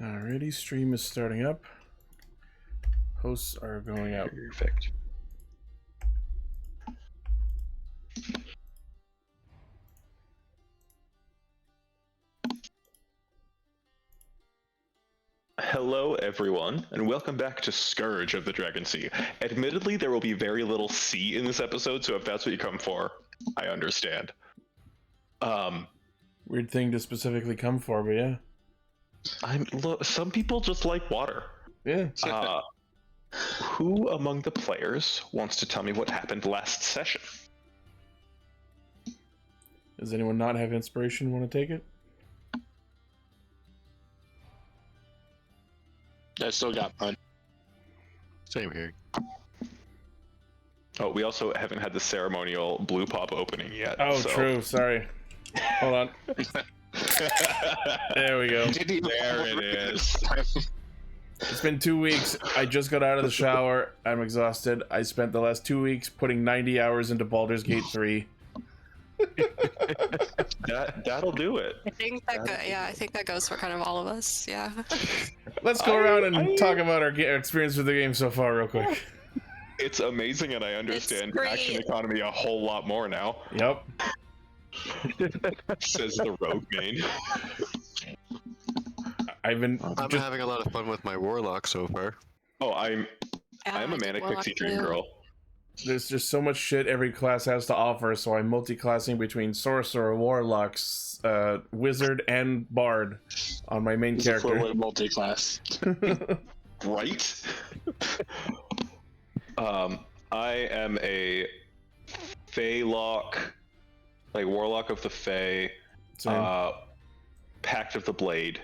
Alrighty, stream is starting up. Hosts are going out. Perfect. Hello, everyone, and welcome back to Scourge of the Dragon Sea. Admittedly, there will be very little sea in this episode, so if that's what you come for, I understand. Weird thing to specifically come for, but yeah. Some people just like water. Yeah. Who among the players wants to tell me what happened last session? Does anyone not have inspiration want to take it? I still got mine. Same here. Oh, we also haven't had the ceremonial Blue Pop opening yet. Oh, so. true. Sorry. Hold on. There we go. There it is. It's been 2 weeks. I just got out of the shower. I'm exhausted. I spent the last 2 weeks putting 90 hours into Baldur's Gate 3. That'll do it. I think I think that goes for kind of all of us. Yeah. Let's go around and talk about our experience with the game so far real quick. It's amazing, and I understand action economy a whole lot more now. Yep. Says the rogue main. I'm having a lot of fun with my warlock so far. Oh, I'm a manic pixie dream girl. There's just so much shit every class has to offer, so I'm multi-classing between sorcerer, warlock, wizard, and bard on my main character. Multi-class. Right? I am a Feylock, like warlock of the Fey, Pact of the Blade,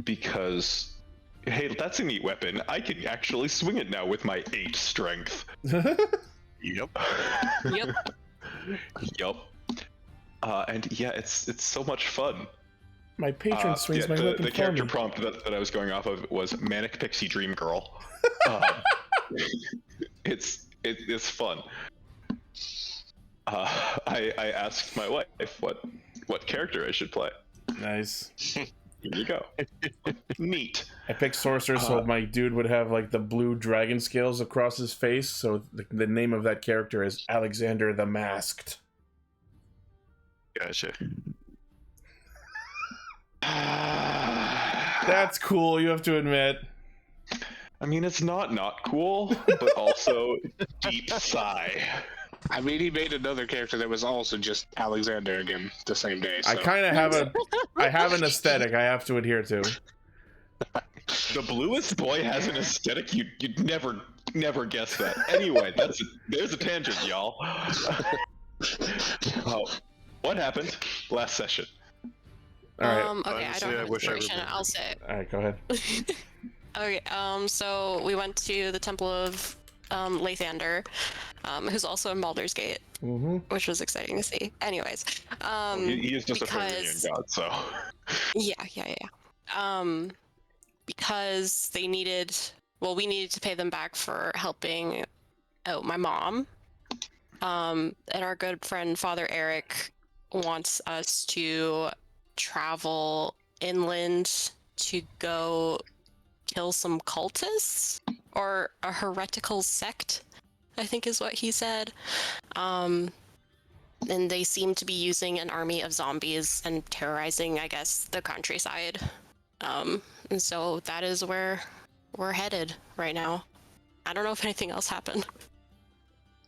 because hey, that's a neat weapon. I can actually swing it now with my 8 strength. Yep. Yep. Yup. And yeah, it's so much fun. My patron swings my weapon the for character me. prompt that I was going off of was Manic Pixie Dream Girl. It's fun. I asked my wife what character I should play. Nice. Here you go. Neat. I picked sorcerer so my dude would have like the blue dragon scales across his face, so the name of that character is Alexander the Masked. Gotcha. That's cool, you have to admit. I mean, it's not cool, but also deep sigh. I mean, he made another character that was also just Alexander again the same day. So. I kind of have an aesthetic I have to adhere to. The bluest boy has an aesthetic. You'd never guess that. Anyway, there's a tangent, y'all. What happened last session? All right. Okay, I don't have inspiration. I'll say it. All right, go ahead. Okay. So we went to the Temple of Lathander, who's also in Baldur's Gate, which was exciting to see. Anyways, he is just a Valyrian god, so. Yeah. Because we needed to pay them back for helping out my mom. And our good friend Father Eric wants us to travel inland to go kill some cultists or a heretical sect, I think is what he said. And they seem to be using an army of zombies and terrorizing, I guess, the countryside. And so that is where we're headed right now. I don't know if anything else happened.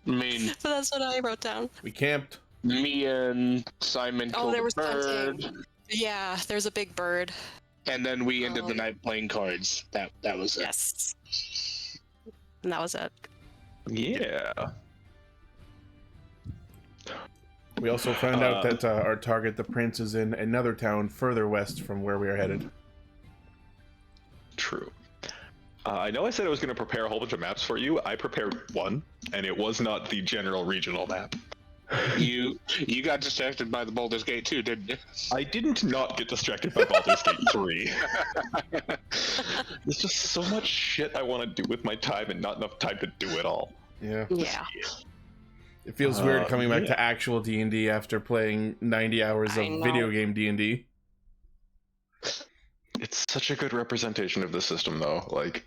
I mean, but that's what I wrote down. We camped. Me and Simon killed there was a bird. hunting. Yeah, there's a big bird. And then we ended the night playing cards. That was it. Yes. And that was it. Yeah. We also found out that our target, the prince, is in another town further west from where we are headed. True. I know I said I was going to prepare a whole bunch of maps for you. I prepared one, and it was not the general regional map. You got distracted by the Baldur's Gate 2, didn't you? I didn't not get distracted by Baldur's Gate 3. There's just so much shit I want to do with my time and not enough time to do it all. Yeah. Yeah. It feels weird coming back to actual D&D after playing 90 hours of video game D&D. It's such a good representation of the system, though. Like,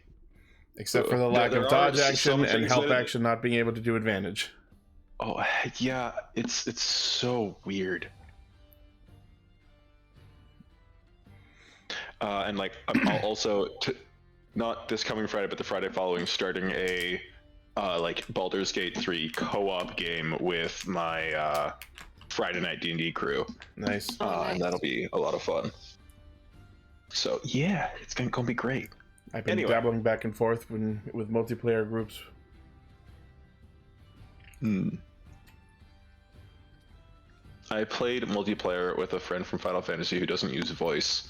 Except for the lack there of are dodge some action and things help that- action not being able to do advantage. oh yeah, it's so weird. And like, I'll also not this coming Friday, but the Friday following, starting a like Baldur's Gate 3 co-op game with my Friday night D&D crew. Nice. Nice. And that'll be a lot of fun. So yeah, it's gonna be great. I've been Anyway. dabbling back and forth with multiplayer groups. I played multiplayer with a friend from Final Fantasy who doesn't use voice,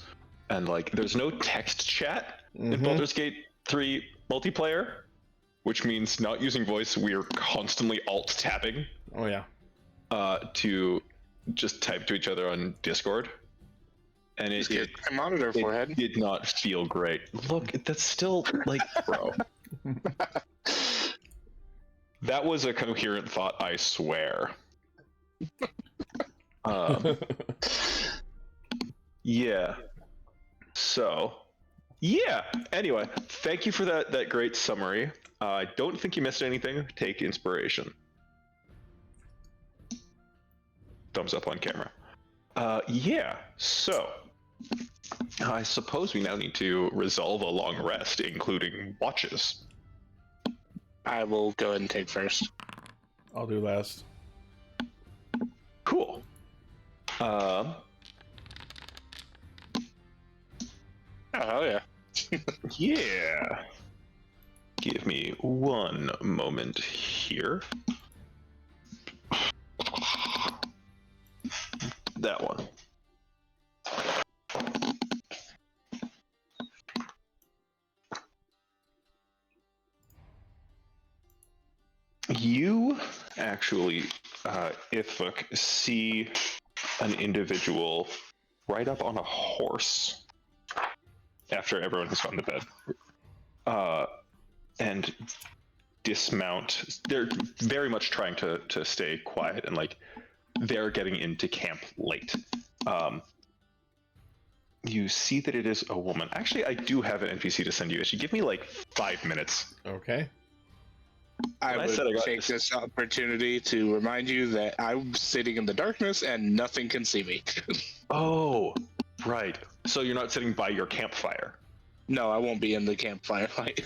and like, there's no text chat in Mhm. Baldur's Gate 3 multiplayer, which means not using voice. We're constantly alt tapping Oh yeah. to just type to each other on Discord, and Just get my monitor forehead. it did not feel great. Look, that's still like, bro. That was a coherent thought, I swear. Yeah. So, yeah. Anyway, thank you for that great summary. I don't think you missed anything. Take inspiration. Thumbs up on camera. Yeah. So, I suppose we now need to resolve a long rest, including watches. I will go ahead and take first. I'll do last. Cool. Oh, hell yeah. Yeah. Give me one moment here. That one. You actually, Ithvuk, see an individual ride up on a horse after everyone has gone to bed, and dismount. They're very much trying to stay quiet, and like, they're getting into camp late. You see that it is a woman. Actually, I do have an NPC to send you. Actually, give me like 5 minutes. Okay. I I said I would got take this opportunity to remind you that I'm sitting in the darkness and nothing can see me. Oh, right. So you're not sitting by your campfire. No, I won't be in the campfire light.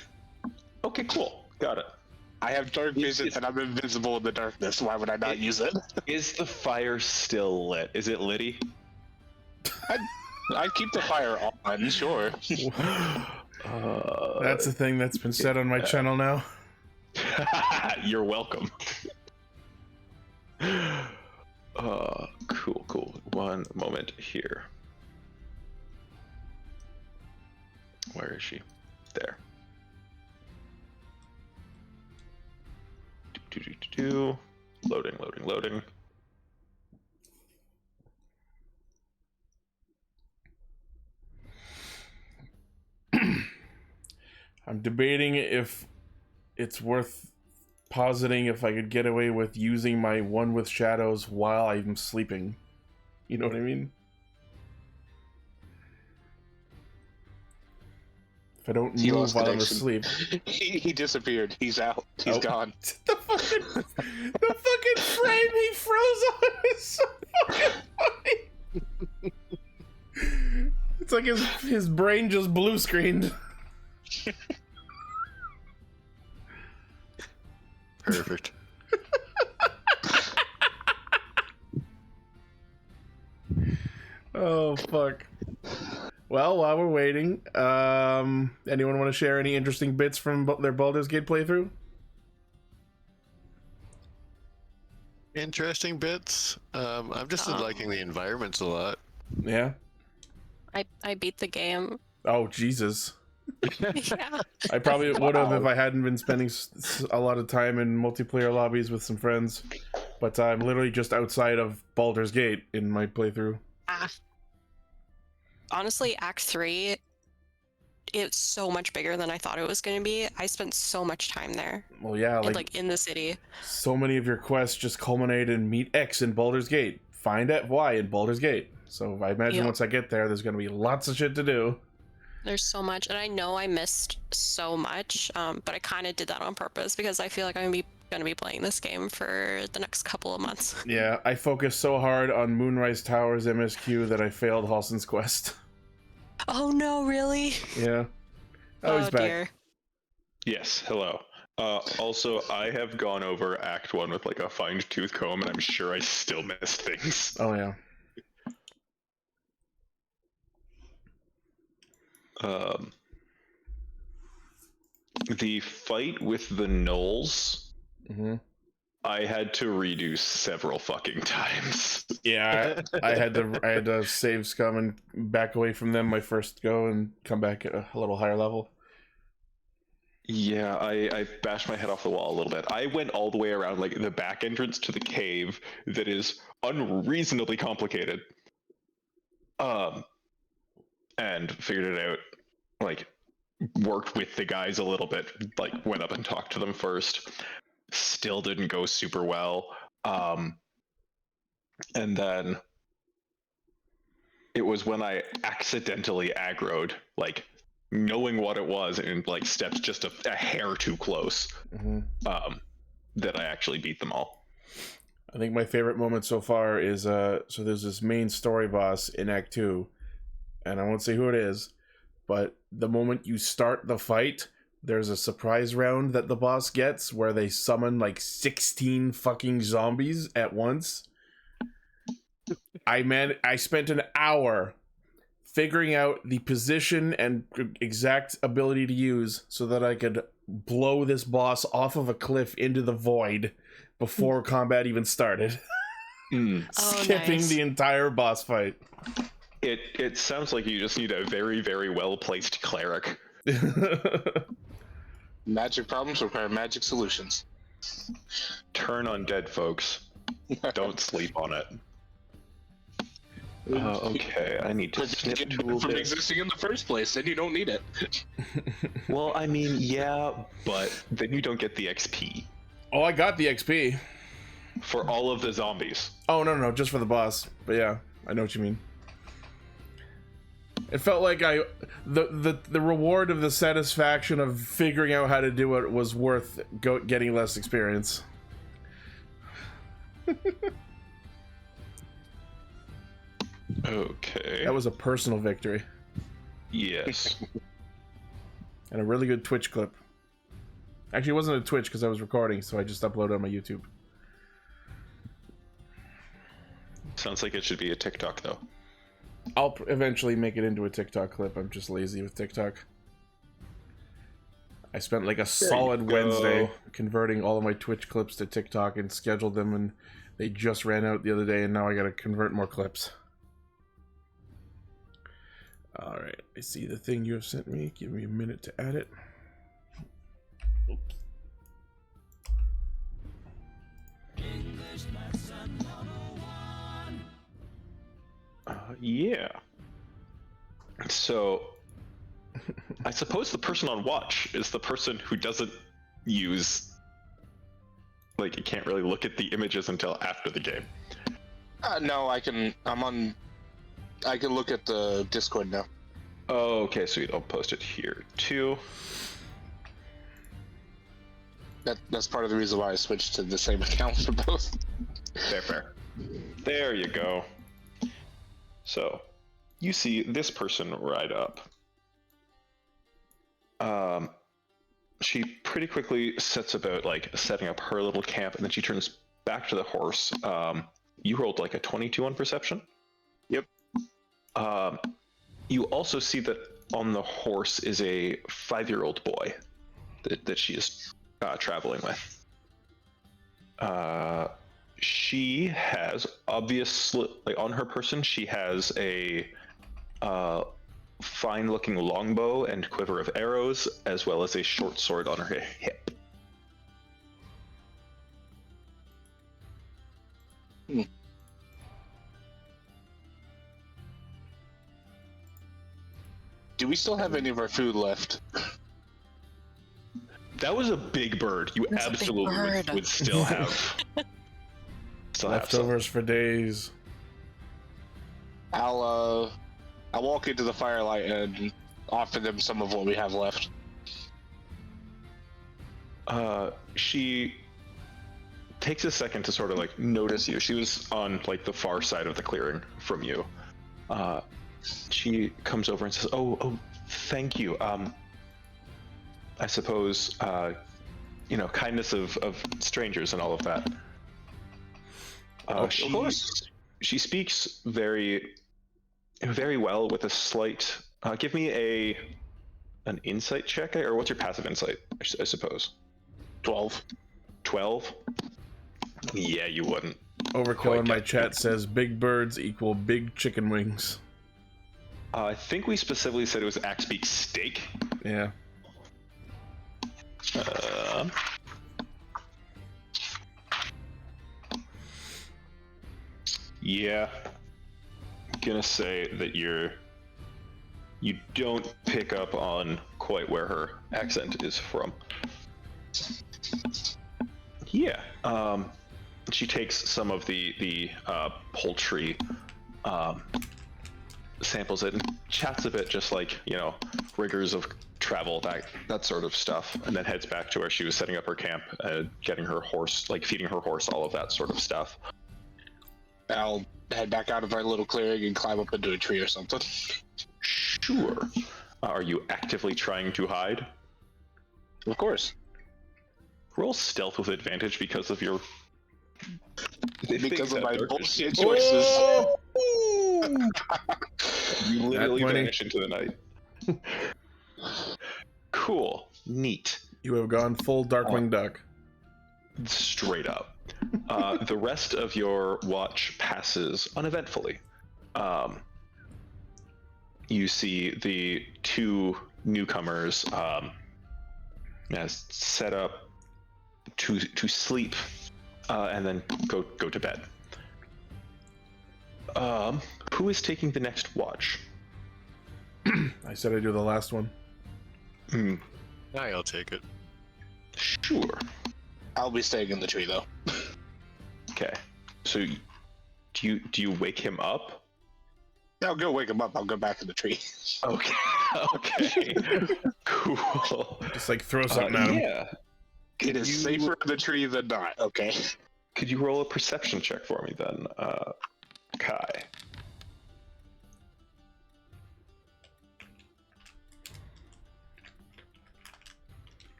Okay, cool. Got it. I have dark vision and I'm invisible in the darkness. Why would I not use it? Is the fire still lit? Is it litty? I'd keep the fire on, sure. That's a thing that's been said on my channel now. You're welcome. Cool. One moment here. Where is she? There. Loading. I'm debating if it's worth positing if I could get away with using my one with shadows while I'm sleeping. You know what I mean? If I don't He move lost while I'm connection. asleep. He disappeared. He's out. He's Oh. gone. the fucking frame he froze on is so fucking funny. It's like his brain just blue screened. Perfect. Oh fuck. Well, while we're waiting, anyone want to share any interesting bits from their Baldur's Gate playthrough? Interesting bits. I'm just liking the environments a lot. Yeah. I beat the game. Oh Jesus. Yeah. I probably would have if I hadn't been spending a lot of time in multiplayer lobbies with some friends. But I'm literally just outside of Baldur's Gate in my playthrough. Honestly, Act 3, it's so much bigger than I thought it was going to be. I spent so much time there, Well, yeah, and, like like in the city. so many of your quests just culminate in meet X in Baldur's Gate, find Y in Baldur's Gate. So I imagine Yep. once I get there, there's going to be lots of shit to do. There's so much, and I know I missed so much, but I kind of did that on purpose because I feel like I'm gonna be playing this game for the next couple of months. Yeah, I focused so hard on Moonrise Towers MSQ that I failed Halson's Quest. Oh no, really? Yeah. Oh, he's back. Dear. Yes, hello. Also, I have gone over Act 1 with like a fine-tooth comb, and I'm sure I still missed things. Oh, yeah. The fight with the gnolls, Mm-hmm. I had to redo several fucking times. Yeah, I had to save scum and back away from them my first go and come back at a little higher level. Yeah, I bashed my head off the wall a little bit. I went all the way around like the back entrance to the cave that is unreasonably complicated. And figured it out. Like, worked with the guys a little bit. Like, went up and talked to them first. Still didn't go super well. And then it was when I accidentally aggroed, like, knowing what it was and like steps just a hair too close, that I actually beat them all. I think my favorite moment so far is so there's this main story boss in Act 2, and I won't say who it is, but the moment you start the fight, there's a surprise round that the boss gets where they summon like 16 fucking zombies at once. I spent an hour figuring out the position and exact ability to use so that I could blow this boss off of a cliff into the void before combat even started. Skipping nice. the entire boss fight. It sounds like you just need a very, very well-placed cleric. Magic problems require magic solutions. Turn undead, folks. Don't sleep on it. Okay, I need to snip tool From this. existing in the first place, then you don't need it. Well, I mean, yeah, but then you don't get the XP Oh, I got the XP. for all of the zombies. Oh, no, just for the boss. But yeah, I know what you mean. It felt like the reward of the satisfaction of figuring out how to do it was worth getting less experience. Okay. That was a personal victory. Yes. And a really good Twitch clip. Actually, it wasn't a Twitch because I was recording, so I just uploaded on my YouTube. Sounds like it should be a TikTok, though. I'll eventually make it into a TikTok clip. I'm just lazy with TikTok. I spent like a solid Wednesday converting all of my Twitch clips to TikTok and scheduled them, and they just ran out the other day, and now I gotta convert more clips. Alright, I see the thing you have sent me. Give me a minute to add it. Oops. Yeah. So, I suppose the person on watch is the person who doesn't use... Like, you can't really look at the images until after the game. No, I can. I can look at the Discord now. Oh, okay, sweet. I'll post it here, too. That's part of the reason why I switched to the same account for both. Fair. There you go. So, you see this person ride up. She pretty quickly sets about, like, setting up her little camp, and then she turns back to the horse. You rolled, like, a 22 on perception? Yep. You also see that on the horse is a 5-year-old boy that she is traveling with. She has obviously, like, on her person, she has a fine-looking longbow and quiver of arrows, as well as a short sword on her hip. Do we still have any of our food left? That was a big bird. You That's a big absolutely bird. would still have. Leftovers for days. I'll walk into the firelight and offer them some of what we have left. She takes a second to sort of like notice you. She was on like the far side of the clearing from you. She comes over and says, "Oh, thank you. I suppose, kindness of strangers and all of that." Of course. She speaks very, very well with a slight. Give me an insight check, or what's your passive insight? I suppose. 12. 12. Yeah, you wouldn't. Overkill in my chat says big birds equal big chicken wings. I think we specifically said it was axe beak steak. Yeah. Yeah. I'm gonna say that you don't pick up on quite where her accent is from. Yeah. She takes some of the poultry, samples it and chats a bit, just like, rigors of travel, that sort of stuff, and then heads back to where she was setting up her camp, getting her horse, like feeding her horse, all of that sort of stuff. I'll head back out of our little clearing and climb up into a tree or something. Sure. Are you actively trying to hide? Of course. Roll stealth with advantage because of your... Because of my bullshit choices. Oh! You literally 20. vanish into the night. Cool. Neat. You have gone full Darkwing Duck. Straight up. The rest of your watch passes uneventfully. You see the two newcomers set up to sleep, and then go to bed. Who is taking the next watch? I said I'd do the last one. I'll take it. Sure. I'll be staying in the tree though. Okay. So, do you wake him up? I'll go wake him up. I'll go back in the tree. Okay. Okay. Cool. Just like throw something at him. Yeah. It is safer in the tree than not. Okay. Could you roll a perception check for me then, Kai?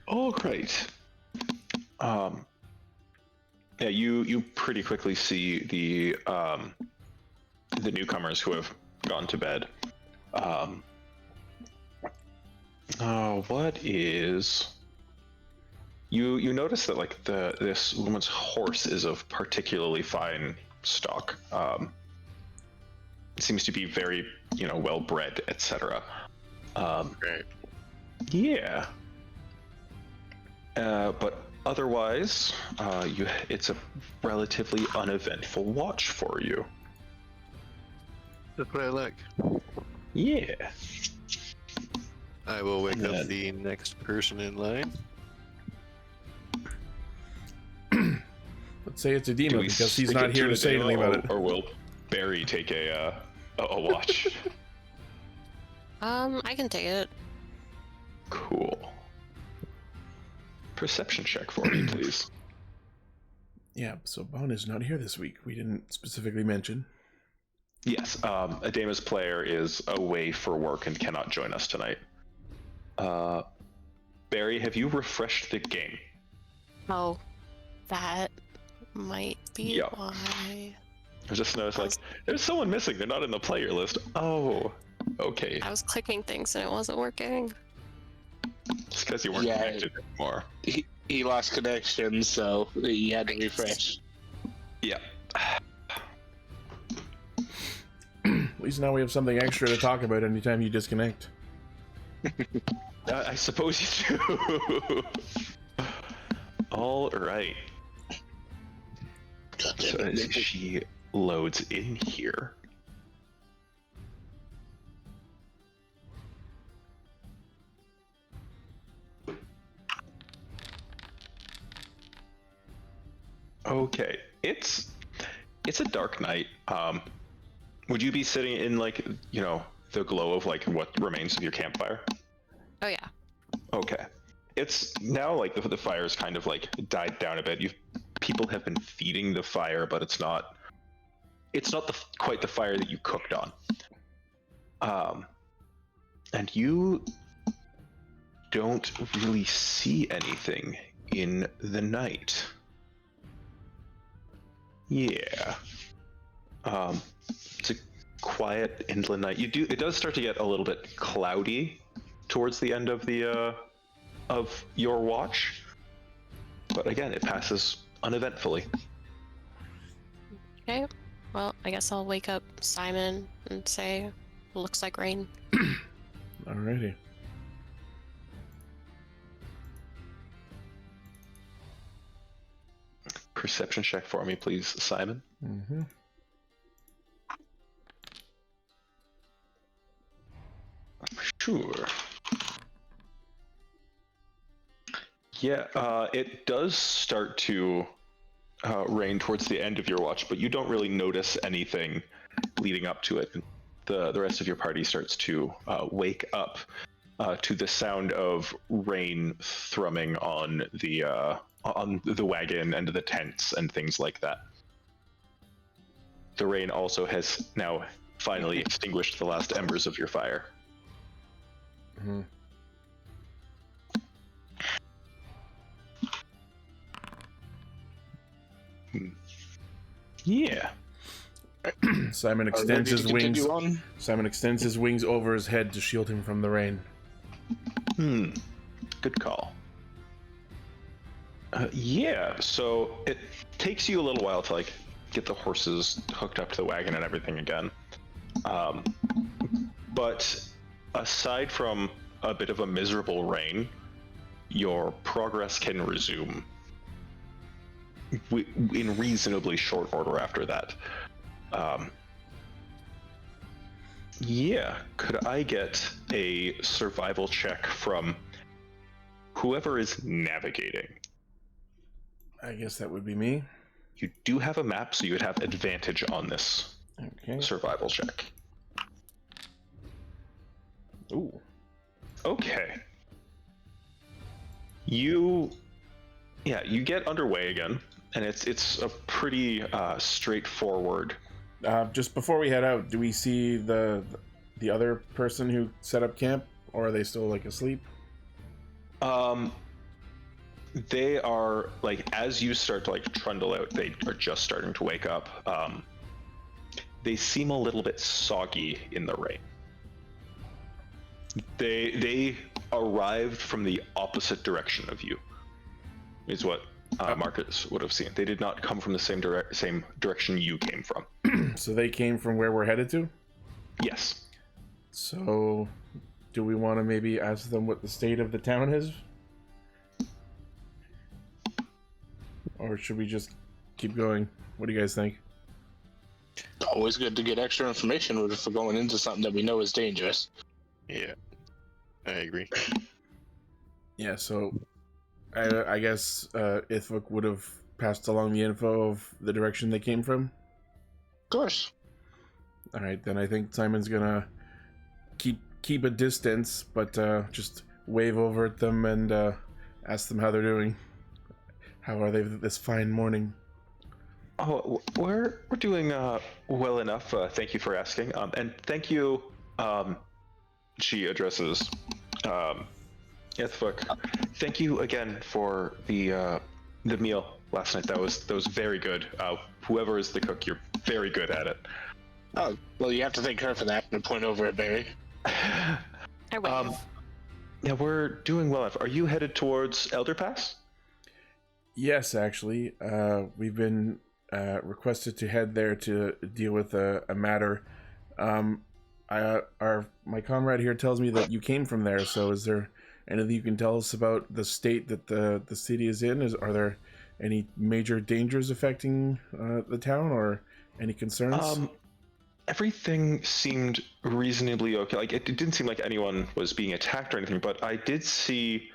All right. Yeah, you pretty quickly see the newcomers who have gone to bed. What is? You notice that like this woman's horse is of particularly fine stock. It seems to be very well bred, etc. Great. Yeah. But otherwise, it's a relatively uneventful watch for you. That's what I like. Yeah. I will wake And up then- the next person in line. Let's say it's a Do demon we because he's stick not it here to the say demo, anything about it. Or will Barry take a watch? I can take it. Cool. Perception check for me, please. Yeah, so Bon is not here this week. We didn't specifically mention. Yes, Adema's player is away for work and cannot join us tonight. Barry, have you refreshed the game? Oh, that might be Yeah. why. I just noticed, like, there's someone missing. They're not in the player list. Oh, okay. I was clicking things and it wasn't working. Just because you weren't Yeah. connected anymore. He lost connection, so he had to refresh. Yeah. At least now we have something extra to talk about anytime you disconnect. I suppose you do. All right. So as she loads in here. Okay, it's a dark night. Would you be sitting in like the glow of like what remains of your campfire? Oh yeah. Okay. It's now like the fire's kind of like died down a bit. People have been feeding the fire, but it's not quite the fire that you cooked on. And you don't really see anything in the night. Yeah. It's a quiet inland night. It does start to get a little bit cloudy towards the end of the of your watch, but again, it passes uneventfully. Okay. Well, I guess I'll wake up Simon and say, "Looks like rain." Alrighty. Perception check for me, please, Simon. Mm-hmm. Sure. Yeah, it does start to rain towards the end of your watch, but you don't really notice anything leading up to it. The rest of your party starts to wake up to the sound of rain thrumming on the wagon and the tents and things like that. The rain also has now finally extinguished the last embers of your fire. Mm-hmm. Yeah. Simon extends his wings. Continue on? Simon extends his wings over his head to shield him from the rain. Good call. Yeah, so it takes you a little while to like get the horses hooked up to the wagon and everything again. But aside from a bit of a miserable rain, your progress can resume in reasonably short order after that. Yeah, could I get a survival check from whoever is navigating? I guess that would be me. You do have a map, so you would have advantage on this Okay. survival check. Ooh. Okay. You get underway again, and it's a pretty straightforward. Just before we head out, do we see the other person who set up camp, or are they still like asleep? They are like, as you start to like trundle out, they are just starting to wake up. They seem a little bit soggy in the rain. They arrived from the opposite direction of you, is what Marcus would have seen. They did not come from the same direction you came from. So they came from where we're headed to? Yes. So do we want to maybe ask them what the state of the town is? Or should we just keep going? What do you guys think? Always good to get extra information if we're going into something that we know is dangerous. Yeah, I agree. Yeah, so I guess Ithvik would have passed along the info of the direction they came from. Of course. All right, then I think Simon's gonna keep a distance, but just wave over at them and ask them how they're doing. How are they this fine morning? Oh, we're doing well enough. Thank you for asking. And thank you. She addresses Ithvik. Thank you again for the meal last night. That was very good. Whoever is the cook, you're very good at it. Oh, well, you have to thank her for that and point over at Barry. I wave. Yeah, we're doing well enough. Are you headed towards Elderpass? Yes, actually. We've been requested to head there to deal with a matter. My comrade here tells me that you came from there, so is there anything you can tell us about the state that the city is in? Are there any major dangers affecting the town, or any concerns? Everything seemed reasonably okay. Like, it didn't seem like anyone was being attacked or anything, but I did see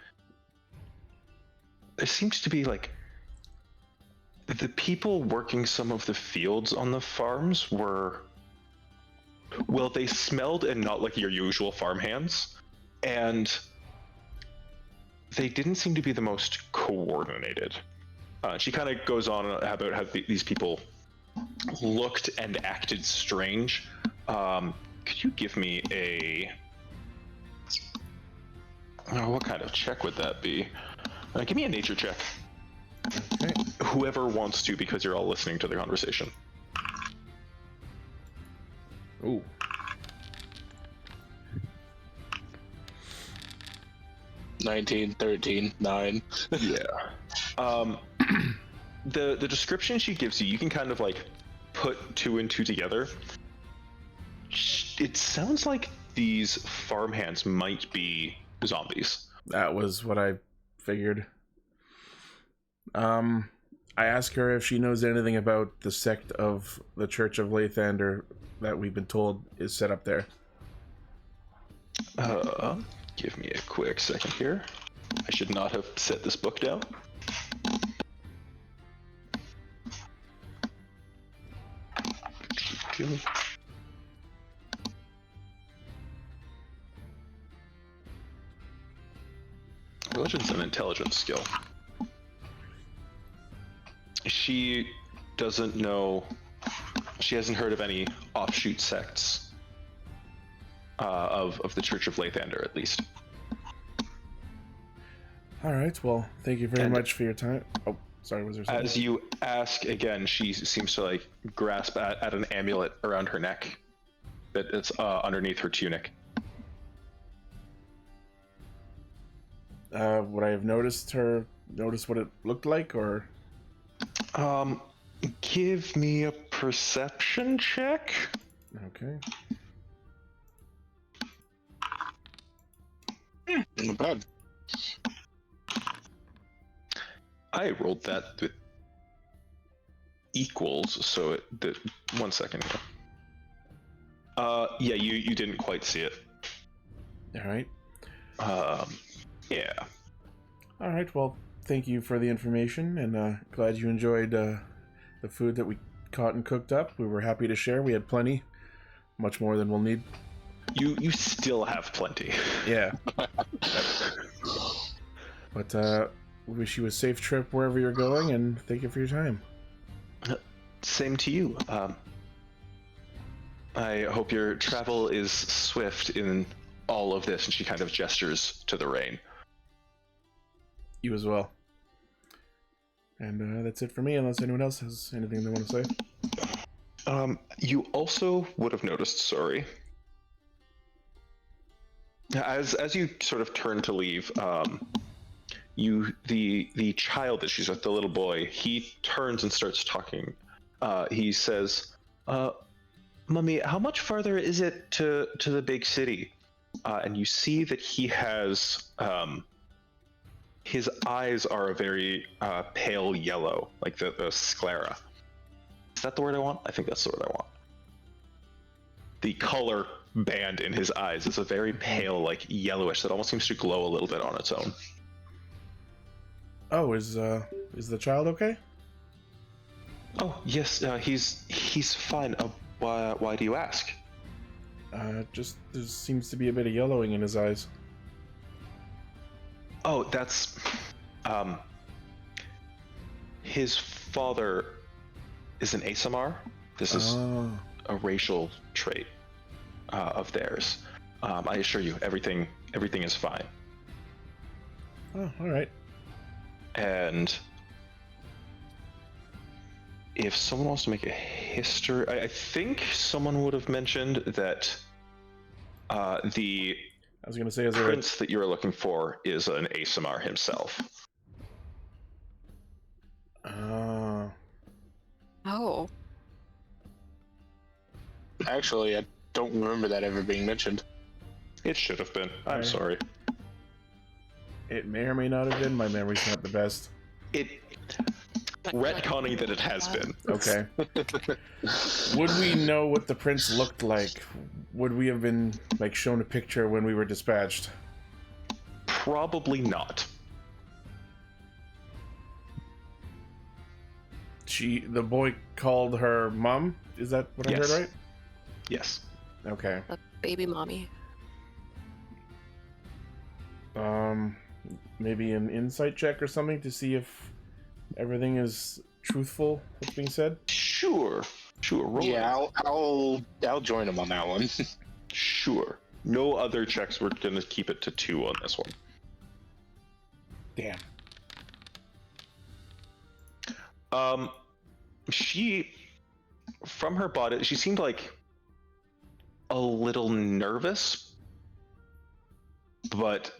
there seems to be like the people working some of the fields on the farms were Well, they smelled and not like your usual farmhands, and they didn't seem to be the most coordinated. She kind of goes on about how these people looked and acted strange. Could you give me a... what kind of check would that be? Give me a nature check. Okay. Whoever wants to, because you're all listening to the conversation. Ooh. $19, $13, $9. Yeah. The description she gives you, you can kind of like put two and two together. It sounds like these farmhands might be zombies. That was what I figured. I asked her if she knows anything about the sect of the Church of Lathander that we've been told is set up there. Give me a quick second here. I should not have set this book down. Religion's an intelligence skill. She doesn't know. She hasn't heard of any offshoot sects of the Church of Lathander, at least. All right. Well, thank you very much for your time. Oh, sorry. Was there something? As you ask again, she seems to like grasp at an amulet around her neck that's underneath her tunic. Would I have noticed what it looked like, or? Give me a perception check. Okay. Not bad. I rolled that with equals, so the 1 second. Yeah, you didn't quite see it. All right. Yeah. All right. Well, thank you for the information, and glad you enjoyed the food that we caught and cooked up. We were happy to share. We had plenty, much more than we'll need. You still have plenty. Yeah. But we wish you a safe trip wherever you're going, and thank you for your time. Same to you. I hope your travel is swift in all of this, and she kind of gestures to the rain. You as well. And that's it for me, unless anyone else has anything they want to say. You also would have noticed, sorry, as you sort of turn to leave, the child that she's with, the little boy, he turns and starts talking. He says, "Mummy, how much farther is it to the big city?" And you see that he has his eyes are a very pale yellow, like the sclera. Is that the word I want? I think that's the word I want. The color band in his eyes is a very pale, like yellowish, that almost seems to glow a little bit on its own. Oh, is the child okay? Oh yes, he's fine. Why do you ask? Just there seems to be a bit of yellowing in his eyes. Oh, that's his father is an ASMR. This is a racial trait of theirs. I assure you, everything is fine. Oh, all right. And if someone wants to make a history, I think someone would have mentioned that the I was gonna say, is there prince that you're looking for is an ASMR himself. Oh. Actually, I don't remember that ever being mentioned. It should have been. I'm Right. sorry. It may or may not have been. My memory's not the best. Retconning that it has been. Okay. Would we know what the prince looked like? Would we have been like shown a picture when we were dispatched? Probably not. The boy called her mom. Is that what I Yes. heard right? Yes. Okay. A baby mommy. Maybe an insight check or something to see if everything is truthful that's being said. Sure. Roll Yeah, it. I'll join him on that one. Sure. No other checks. We're gonna keep it to 2 on this one. Damn. She, from her body, she seemed like a little nervous, but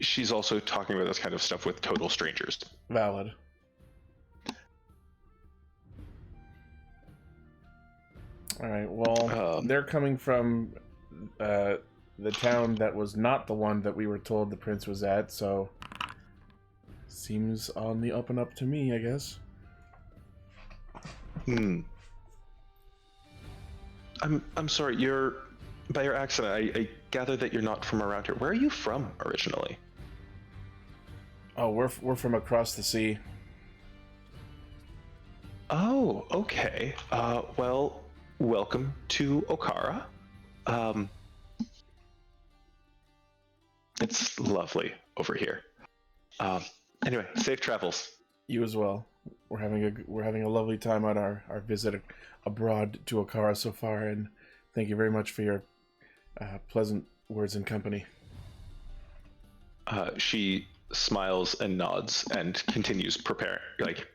she's also talking about this kind of stuff with total strangers. Valid. All right. Well, they're coming from the town that was not the one that we were told the prince was at, so seems on the up and up to me, I guess. I'm sorry. By your accent, I gather that you're not from around here. Where are you from originally? Oh, we're from across the sea. Oh, okay. Well, welcome to Okara. It's lovely over here. Anyway, safe travels. You as well. We're having a lovely time on our visit abroad to Okara so far, and thank you very much for your pleasant words and company. She smiles and nods and continues preparing, like,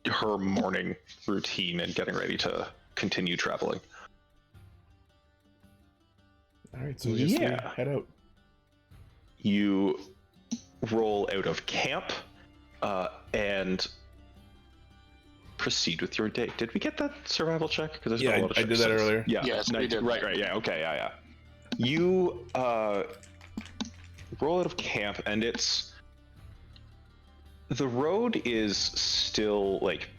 her morning routine and getting ready to continue traveling. All right, so I guess we head out. You roll out of camp and proceed with your day. Did we get that survival check? Because there's been a lot of I did that earlier. Yeah, Yes, we did. Right. Yeah. Okay. Yeah. You roll out of camp, and the road is still like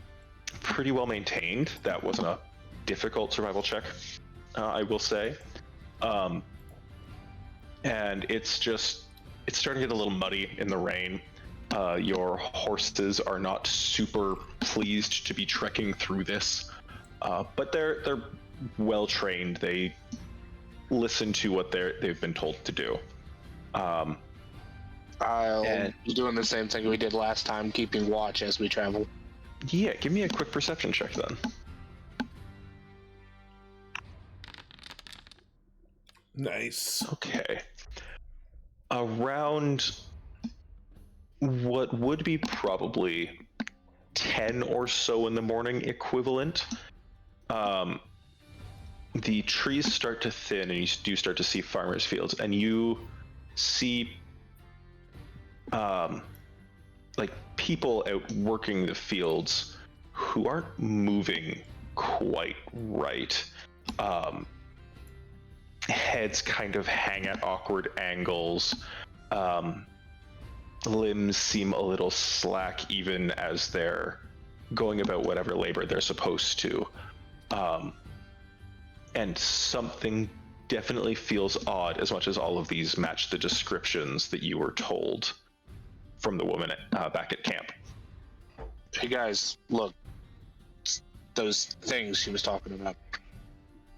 pretty well maintained. That wasn't a difficult survival check, I will say. And it's starting to get a little muddy in the rain. Your horses are not super pleased to be trekking through this, but they're well trained. They listen to what they've been told to do. I'll be doing the same thing we did last time, keeping watch as we travel. Yeah, give me a quick perception check then. Nice. Okay. Around what would be probably 10 or so in the morning equivalent, the trees start to thin and you do start to see farmers' fields, and you see like people out working the fields who aren't moving quite right. Heads kind of hang at awkward angles. Limbs seem a little slack even as they're going about whatever labor they're supposed to. And something definitely feels odd, as much as all of these match the descriptions that you were told from the woman back at camp. Hey guys, look. Those things she was talking about.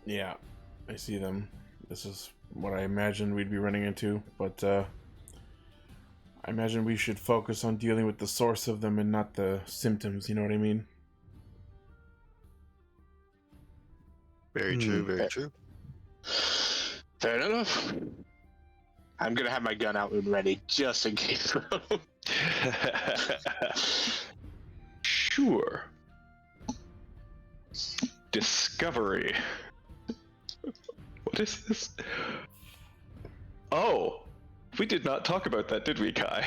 Yeah, I see them. This is what I imagined we'd be running into, but I imagine we should focus on dealing with the source of them and not the symptoms, you know what I mean? Very true, very true. Fair enough. I'm gonna have my gun out and ready just in case. Sure. Discovery. What is this? Oh, we did not talk about that, did we, Kai?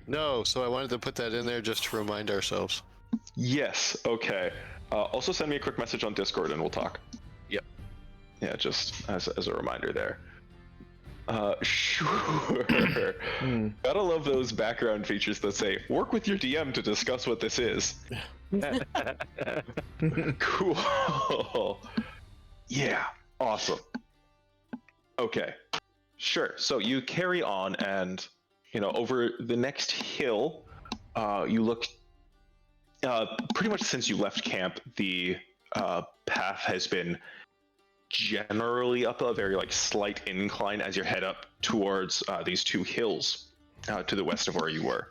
No, so I wanted to put that in there just to remind ourselves. Yes, okay. Also send me a quick message on Discord and we'll talk. Yep. Yeah, just as a reminder there. Sure. Gotta love those background features that say, work with your DM to discuss what this is. Cool. Yeah, awesome. Okay, sure. So you carry on, and over the next hill, you look. Pretty much since you left camp, the path has been generally up a very like slight incline as you head up towards these two hills to the west of where you were.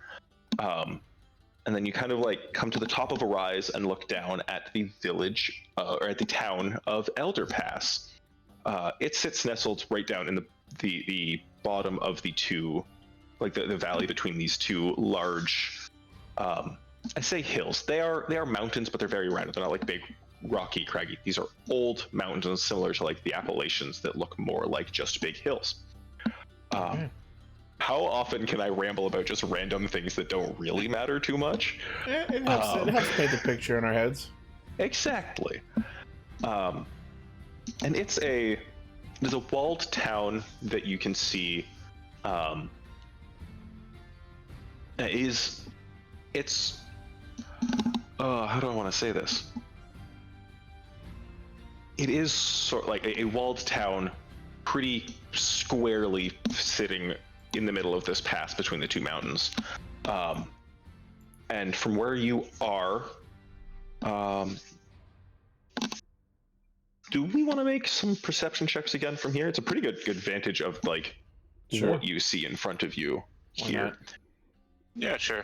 And then you kind of like come to the top of a rise and look down at the village or at the town of Elderpass. It sits nestled right down in the bottom of the two, like the valley between these two large, I say hills. They are mountains, but they're very rounded. They're not like big, rocky, craggy. These are old mountains, similar to like the Appalachians, that look more like just big hills. How often can I ramble about just random things that don't really matter too much? It helps paint the picture in our heads. Exactly. And there's a walled town that you can see. It's how do I want to say this? It is sort of like a walled town, pretty squarely sitting in the middle of this pass between the two mountains. And from where you are, do we want to make some perception checks again from here? It's a pretty good vantage of like what you see in front of you here. Yeah, sure.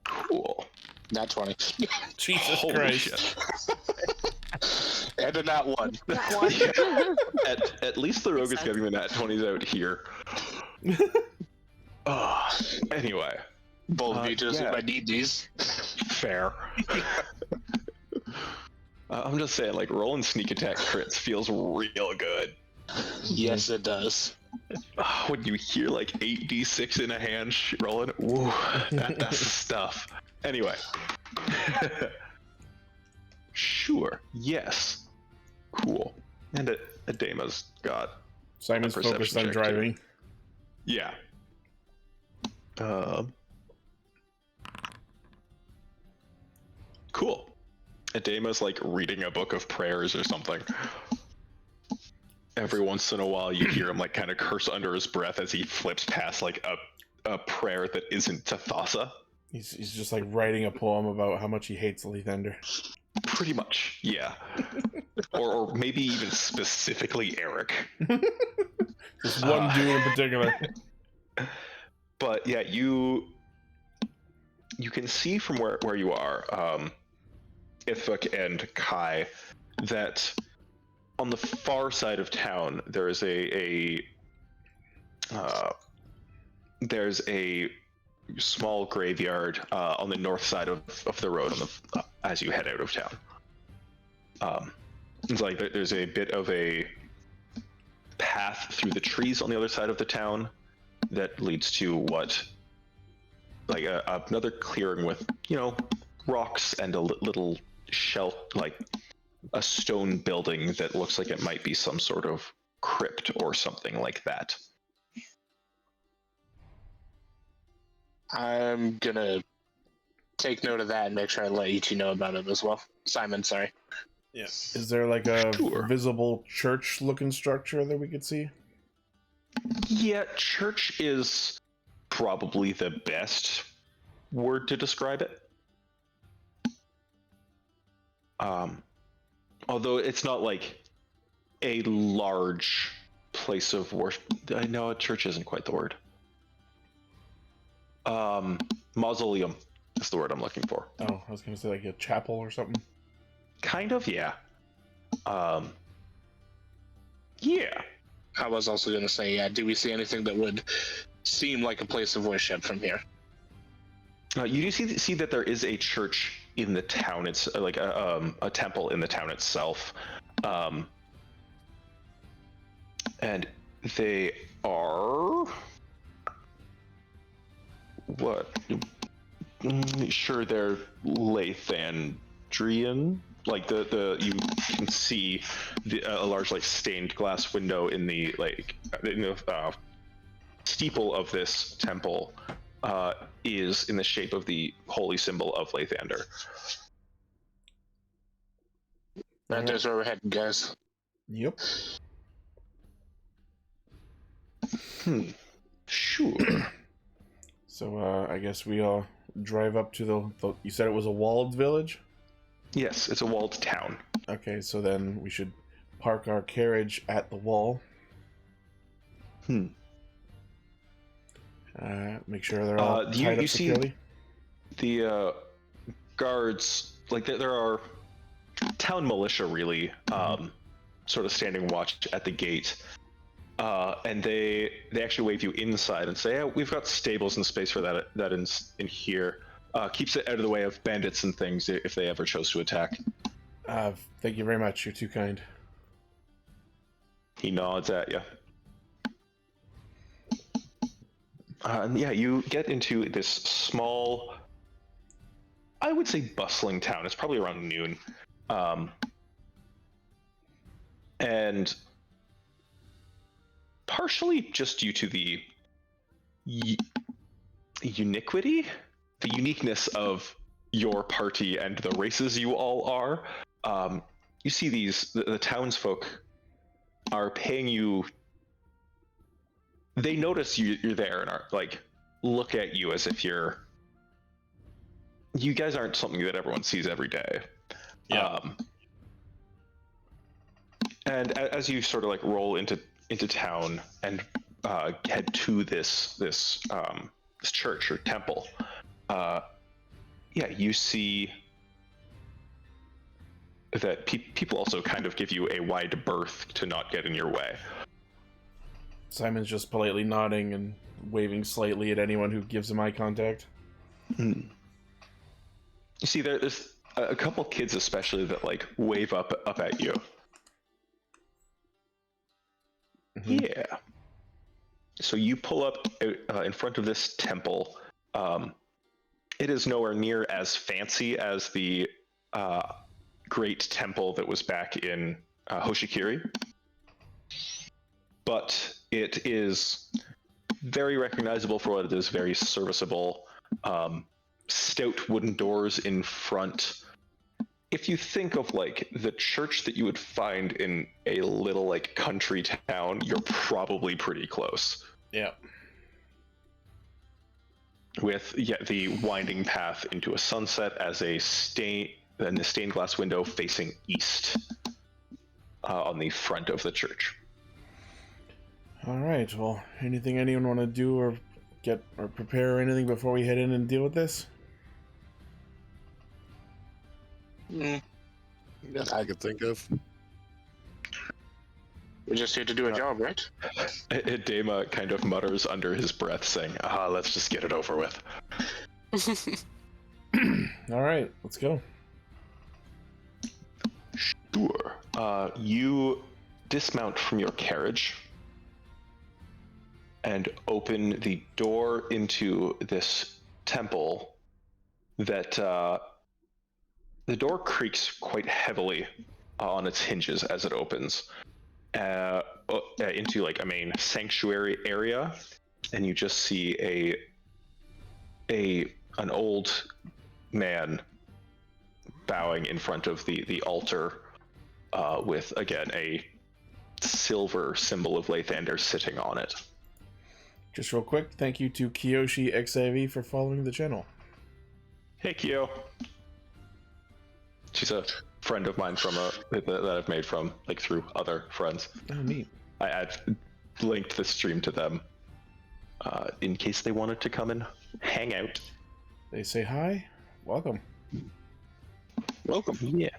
Cool. Not 20. Jesus Holy Christ. Shit. And a not one. That one. At least the rogue is getting the nat 20s out here. Anyway. Both of you just I need these. Fair. I'm just saying, like, rolling sneak attack crits feels real good. Yes, it does. When you hear like 8d6 in a hand rolling, woo, that's the stuff. Anyway. Sure. Yes. Cool. And Adema's got Simon's focused on driving. Too. Yeah. Cool. Adema's like reading a book of prayers or something. Every once in a while you hear him like kind of curse under his breath as he flips past like a prayer that isn't to Thassa. He's just like writing a poem about how much he hates Lathander. Pretty much, yeah. or maybe even specifically Eric. Just one dude in particular. But yeah, you can see from where you are, Ithvik and Kai, that on the far side of town there is there's a small graveyard on the north side of the road as you head out of town. It's like there's a bit of a path through the trees on the other side of the town that leads to what, like another clearing with, rocks and a little shelf, like a stone building that looks like it might be some sort of crypt or something like that. I'm gonna take note of that and make sure I let Ichi know about it as well. Simon, sorry. Yeah. Is there like a visible church-looking structure that we could see? Yeah, church is probably the best word to describe it. Although it's not like a large place of worship. I know a church isn't quite the word. Mausoleum is the word I'm looking for. Oh, I was gonna say like a chapel or something. Kind of, yeah. Yeah. I was also gonna say, yeah, do we see anything that would seem like a place of worship from here? You do see that there is a church in the town. It's like a temple in the town itself. And they are... what? Sure, they're Lathandrian. Like the you can see a large like stained glass window in the steeple of this temple is in the shape of the holy symbol of Lathander. Right, there's where we're heading, guys. Yep. Sure. So I guess we all drive up to the. You said it was a walled village? Yes, it's a walled town. Okay, so then we should park our carriage at the wall. Make sure they're all tied up securely. The guards, like there are town militia, really, sort of standing watch at the gate, and they actually wave you inside and say, "We've got stables and space for that in here. Keeps it out of the way of bandits and things if they ever chose to attack." Thank you very much. You're too kind. He nods at you. And yeah, you get into this small, I would say bustling town. It's probably around noon. And partially just due to the uniqueness of your party and the races you all are, you see the townsfolk are paying you. They notice you're there and are like, look at you as if you guys aren't something that everyone sees every day. Yeah. And as you sort of like roll into town and head to this church or temple, you see that people also kind of give you a wide berth to not get in your way. Simon's just politely nodding and waving slightly at anyone who gives him eye contact. You see, there's a couple kids especially that like wave up at you. Yeah. So you pull up in front of this temple. It is nowhere near as fancy as the great temple that was back in Hoshikiri, but it is very recognizable for what it is. Very serviceable. Stout wooden doors in front. If you think of like the church that you would find in a little like country town, you're probably pretty close. Yeah. With the winding path into a sunset as a stained glass window facing east on the front of the church. All right. Well, anything anyone want to do or prepare or anything before we head in and deal with this? Yes, I could think of. We're just here to do a job, right? Dama kind of mutters under his breath, saying, let's just get it over with. All right, let's go. Sure. You dismount from your carriage and open the door into this temple that the door creaks quite heavily on its hinges as it opens into like a main sanctuary area, and you just see an old man bowing in front of the altar with again a silver symbol of Lathander sitting on it. Just real quick, thank you to Kiyoshi XIV for following the channel. Hey Kyo. She's a friend of mine that I've made from like through other friends. Oh, neat. I've linked the stream to them in case they wanted to come and hang out. They say hi. Welcome. Welcome. Yeah.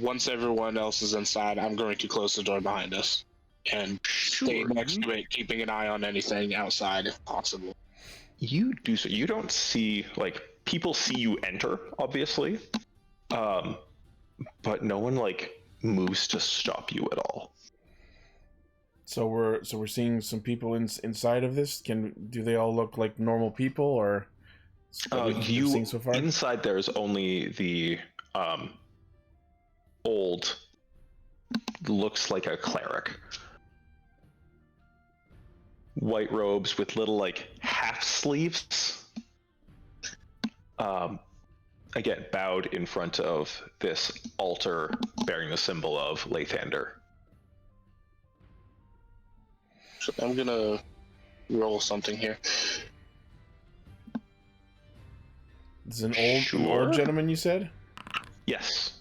Once everyone else is inside, I'm going to close the door behind us and stay next to it, keeping an eye on anything outside if possible. You do so. You don't see like people see you enter, obviously. But no one like moves to stop you at all. So we're seeing some people inside of this. Do they all look like normal people, or you seen so far? Inside there's only the old, looks like a cleric, white robes with little like half sleeves. Again, bowed in front of this altar bearing the symbol of Lathander. So I'm gonna roll something here. This is an old gentleman, you said? Yes.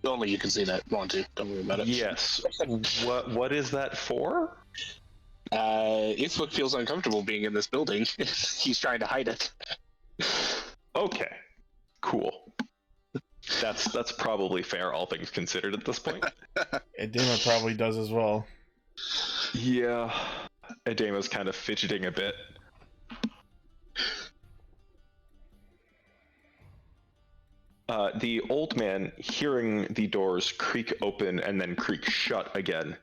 Only you can see that. Want to? Don't worry about it. Yes. What is that for? Ifuk feels uncomfortable being in this building. He's trying to hide it. Okay. Cool. That's probably fair, all things considered at this point. Edema probably does as well. Yeah. Edema's kind of fidgeting a bit. The old man, hearing the doors creak open and then creak shut again,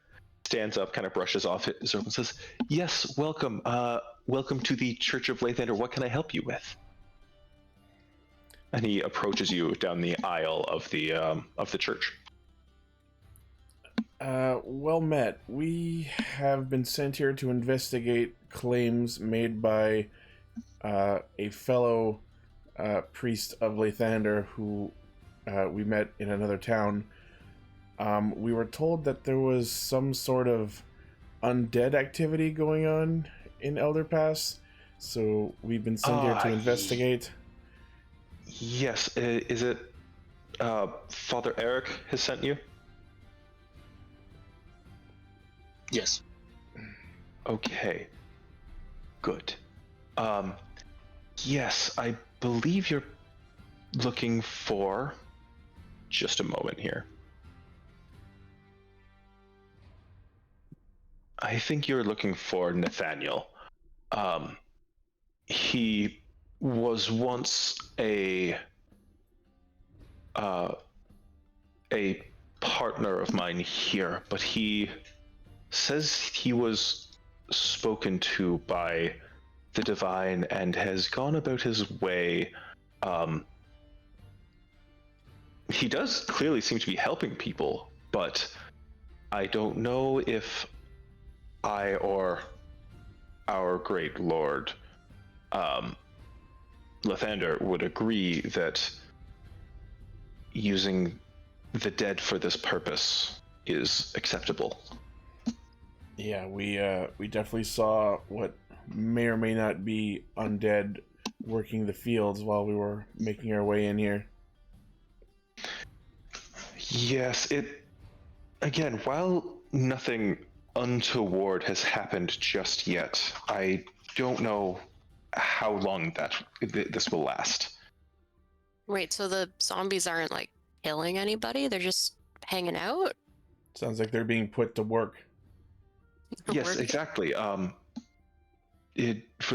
stands up, kind of brushes off his robe and says, "Yes, welcome. Welcome to the Church of Lathander. What can I help you with?" And he approaches you down the aisle of the church. Well met. We have been sent here to investigate claims made by a fellow priest of Lathander who we met in another town. We were told that there was some sort of undead activity going on in Elderpass, so we've been sent here to investigate. Yes, is it Father Eric has sent you? Yes. Okay. Good. Yes, I believe you're looking for... Just a moment here. I think you're looking for Nathaniel. He was once a partner of mine here, but he says he was spoken to by the divine and has gone about his way. He does clearly seem to be helping people, but I don't know if I or our great lord Lathander would agree that using the dead for this purpose is acceptable. Yeah, we definitely saw what may or may not be undead working the fields while we were making our way in here. Yes, again, while nothing untoward has happened just yet, I don't know how long this will last. Wait, so the zombies aren't like killing anybody? They're just hanging out? Sounds like they're being put to work. Yes, Working? exactly. For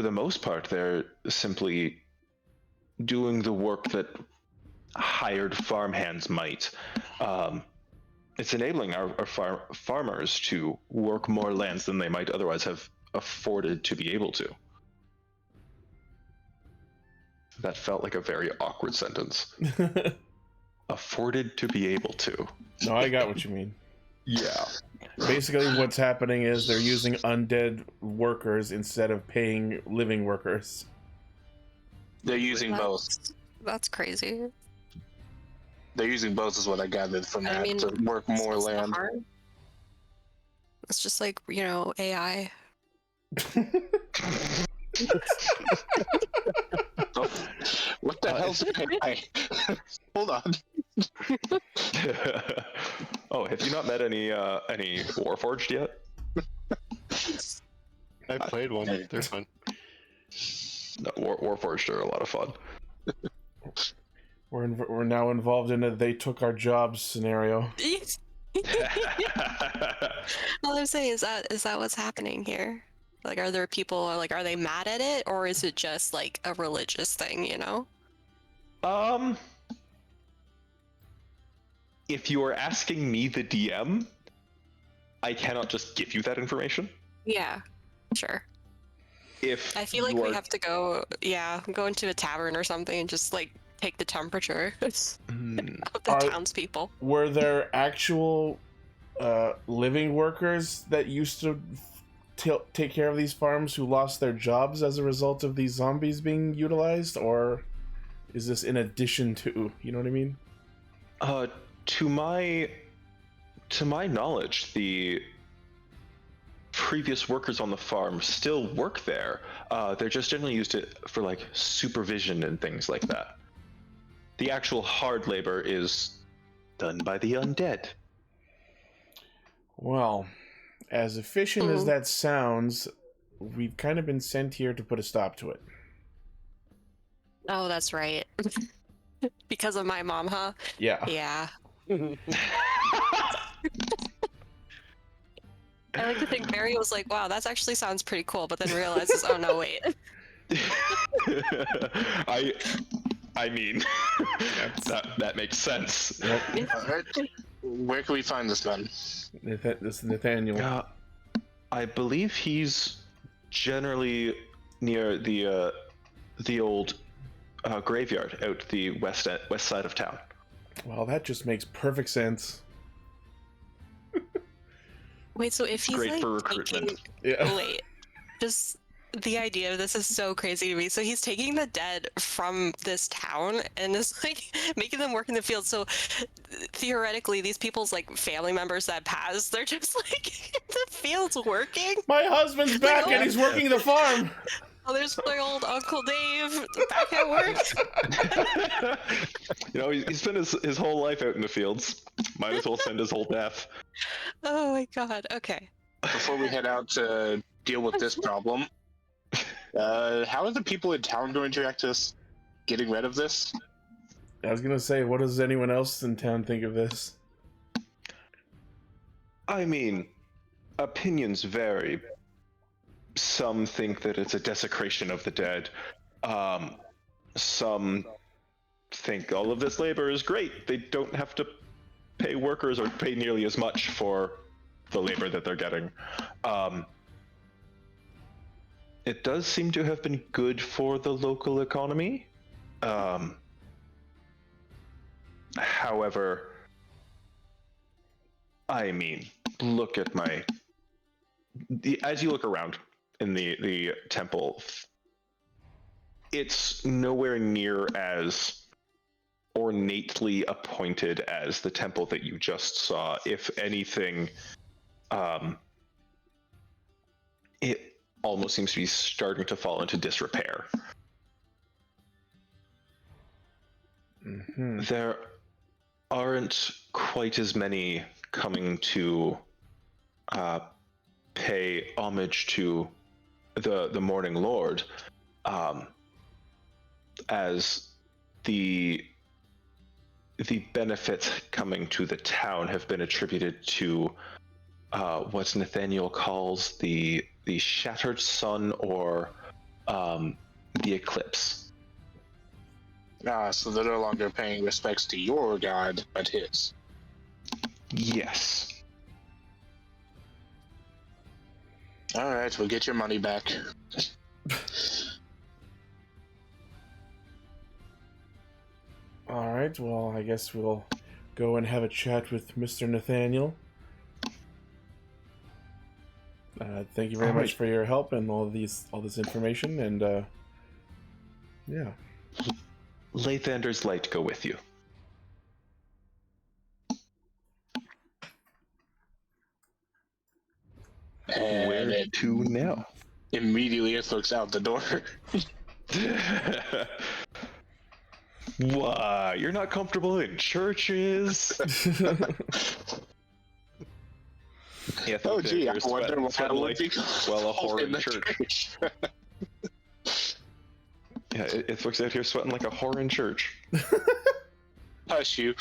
the most part, they're simply doing the work that hired farmhands might. It's enabling our farmers to work more lands than they might otherwise have afforded to be able to. That felt like a very awkward sentence. Afforded to be able to. No, I got what you mean. Yeah. Basically, what's happening is they're using undead workers instead of paying living workers. They're using both. That's crazy. They're using both is what I gathered from I that, mean, to work more it's not land. hard. It's just like, AI. What the hell's AI? Hold on. Oh, have you not met any Warforged yet? I played one. They're fun. No, Warforged are a lot of fun. We're now involved in a "they took our jobs" scenario. All I'm saying is that what's happening here? Like, are there people like, are they mad at it, or is it just like a religious thing? If you are asking me, the DM, I cannot just give you that information. Yeah, sure. If I feel like we have to go into a tavern or something and just like take the temperature of the townspeople. Were there actual living workers that used to take care of these farms who lost their jobs as a result of these zombies being utilized, or is this in addition to? You know what I mean? To my knowledge, the previous workers on the farm still work there. They're just generally used for like supervision and things like that. The actual hard labor is done by the undead. Well, as efficient as Mm. that sounds, we've kind of been sent here to put a stop to it. Oh, that's right. Because of my mom, huh? Yeah. Yeah. I like to think Barry was like, wow, that actually sounds pretty cool, but then realizes, oh no, wait. I mean, that makes sense. Yep. Alright. Where can we find this man? This is Nathaniel. I believe he's generally near the old graveyard out the west side of town. Well, that just makes perfect sense. Wait, so if he's Great like for recruitment. Yeah. wait, just the idea of this is so crazy to me. So he's taking the dead from this town and is like making them work in the field. So theoretically, these people's like family members that passed, they're just like in the fields working. My husband's back and he's working the farm. Oh, there's my old Uncle Dave back at work. He spent his whole life out in the fields. Might as well send his whole death. Oh my god. Okay. Before we head out to deal with this problem, how are the people in town going to react to us getting rid of this? I was gonna say, what does anyone else in town think of this? I mean, opinions vary. Some think that it's a desecration of the dead. Some think all of this labor is great. They don't have to pay workers or pay nearly as much for the labor that they're getting. It does seem to have been good for the local economy. However, I mean, look at as you look around in the temple, it's nowhere near as ornately appointed as the temple that you just saw. If anything, it almost seems to be starting to fall into disrepair. Mm-hmm. There aren't quite as many coming to pay homage to the Morning Lord as the benefits coming to the town have been attributed to what Nathaniel calls the shattered sun or the eclipse. So they're no longer paying respects to your god, but his. Yes. Alright, we'll get your money back. Alright, well, I guess we'll go and have a chat with Mr. Nathaniel. Thank you very much for your help and all this information, and yeah. Lathander's light go with you. And Where it to now? immediately it looks out the door. Why? You're not comfortable in churches? Yeah, Oh gee, I wonder what sweating like, well, a whore in the church. Yeah, it looks out here sweating like a whore in church. Hush you.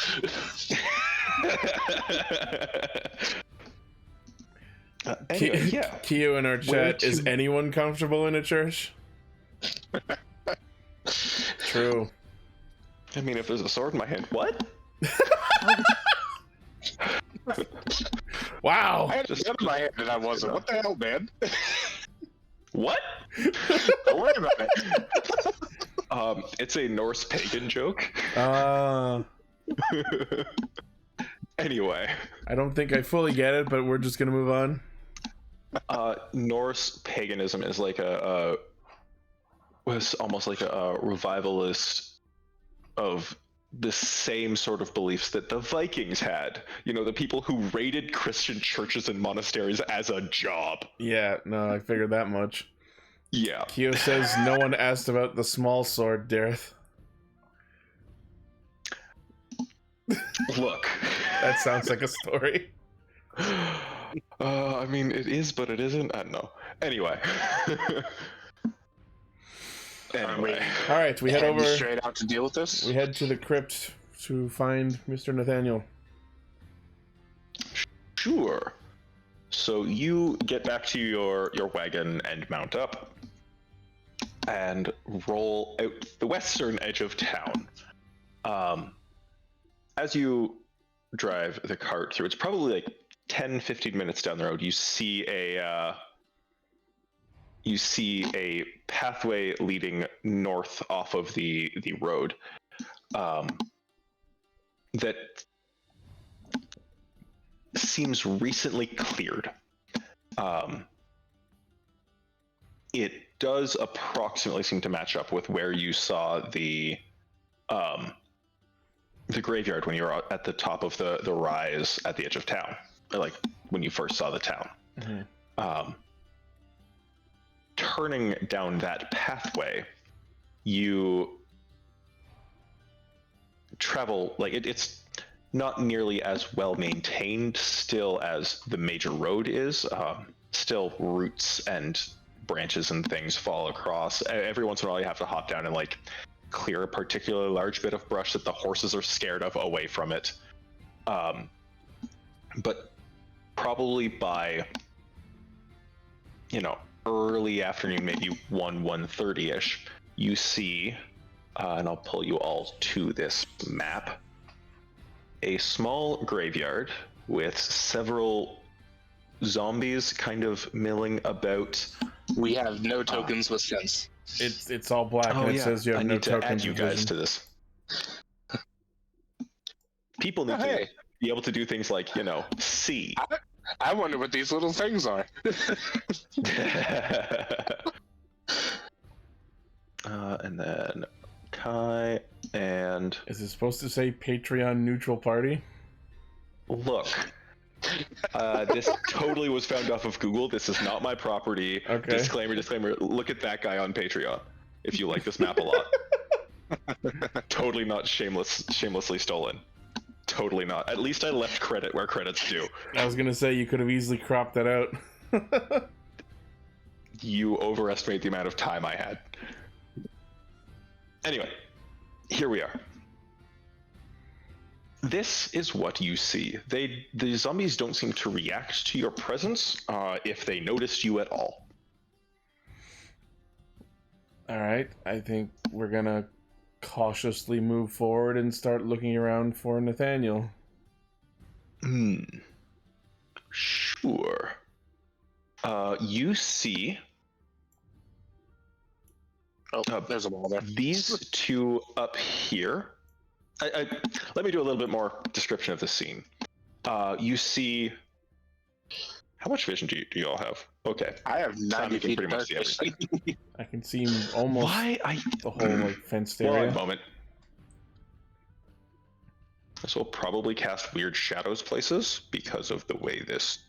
Anyway, yeah. Keo in our chat, is anyone comfortable in a church? True. I mean, if there's a sword in my hand, what? Wow. I had a gun in my hand and I wasn't. What the hell, man? What? Don't worry about it. It's a Norse pagan joke. Anyway. I don't think I fully get it, but we're just gonna move on. Norse paganism is like was almost like a revivalist of the same sort of beliefs that the Vikings had. You know, the people who raided Christian churches and monasteries as a job. Yeah, no, I figured that much. Yeah. Keo says no one asked about the small sword, Dareth. Look. That sounds like a story. I mean, it is, but it isn't. I don't know. Anyway. Anyway. All right, we head Heading over. straight out to deal with this. We head to the crypt to find Mr. Nathaniel. Sure. So you get back to your wagon and mount up and roll out the western edge of town. As you drive the cart through, it's probably like 10-15 minutes down the road, you see a pathway leading north off of the road that seems recently cleared. It does approximately seem to match up with where you saw the graveyard when you were at the top of the rise at the edge of town, or like when you first saw the town. Mm-hmm. Turning down that pathway, you travel like it's not nearly as well maintained still as the major road is. Still roots and branches and things fall across. Every once in a while you have to hop down and like clear a particularly large bit of brush that the horses are scared of away from it. But probably by, early afternoon, maybe 1:30ish, you see, and I'll pull you all to this map, a small graveyard with several zombies kind of milling about. We have no tokens with sense. It's all black, and it says you have I no need to tokens. add you of guys vision. to this. People need to be able to do things like, see. I wonder what these little things are. And then Kai and Is it supposed to say Patreon neutral party? look. This totally was found off of Google. This is not my property. Okay. Disclaimer. Look at that guy on Patreon if you like this map a lot. Totally not shamelessly stolen. Totally not. At least I left credit where credit's due. I was gonna say you could have easily cropped that out. You overestimate the amount of time I had. Anyway, here we are. This is what you see. The zombies don't seem to react to your presence if they noticed you at all. All right, I think we're gonna cautiously move forward and start looking around for Nathaniel. Sure. You see... Oh, there's a wall there. These two up here. Let me do a little bit more description of the scene. You see. How much vision do you all have? Okay. I have 90 feet pretty much see everything. I can see almost the whole fenced area. One moment. This will probably cast weird shadows places because of the way this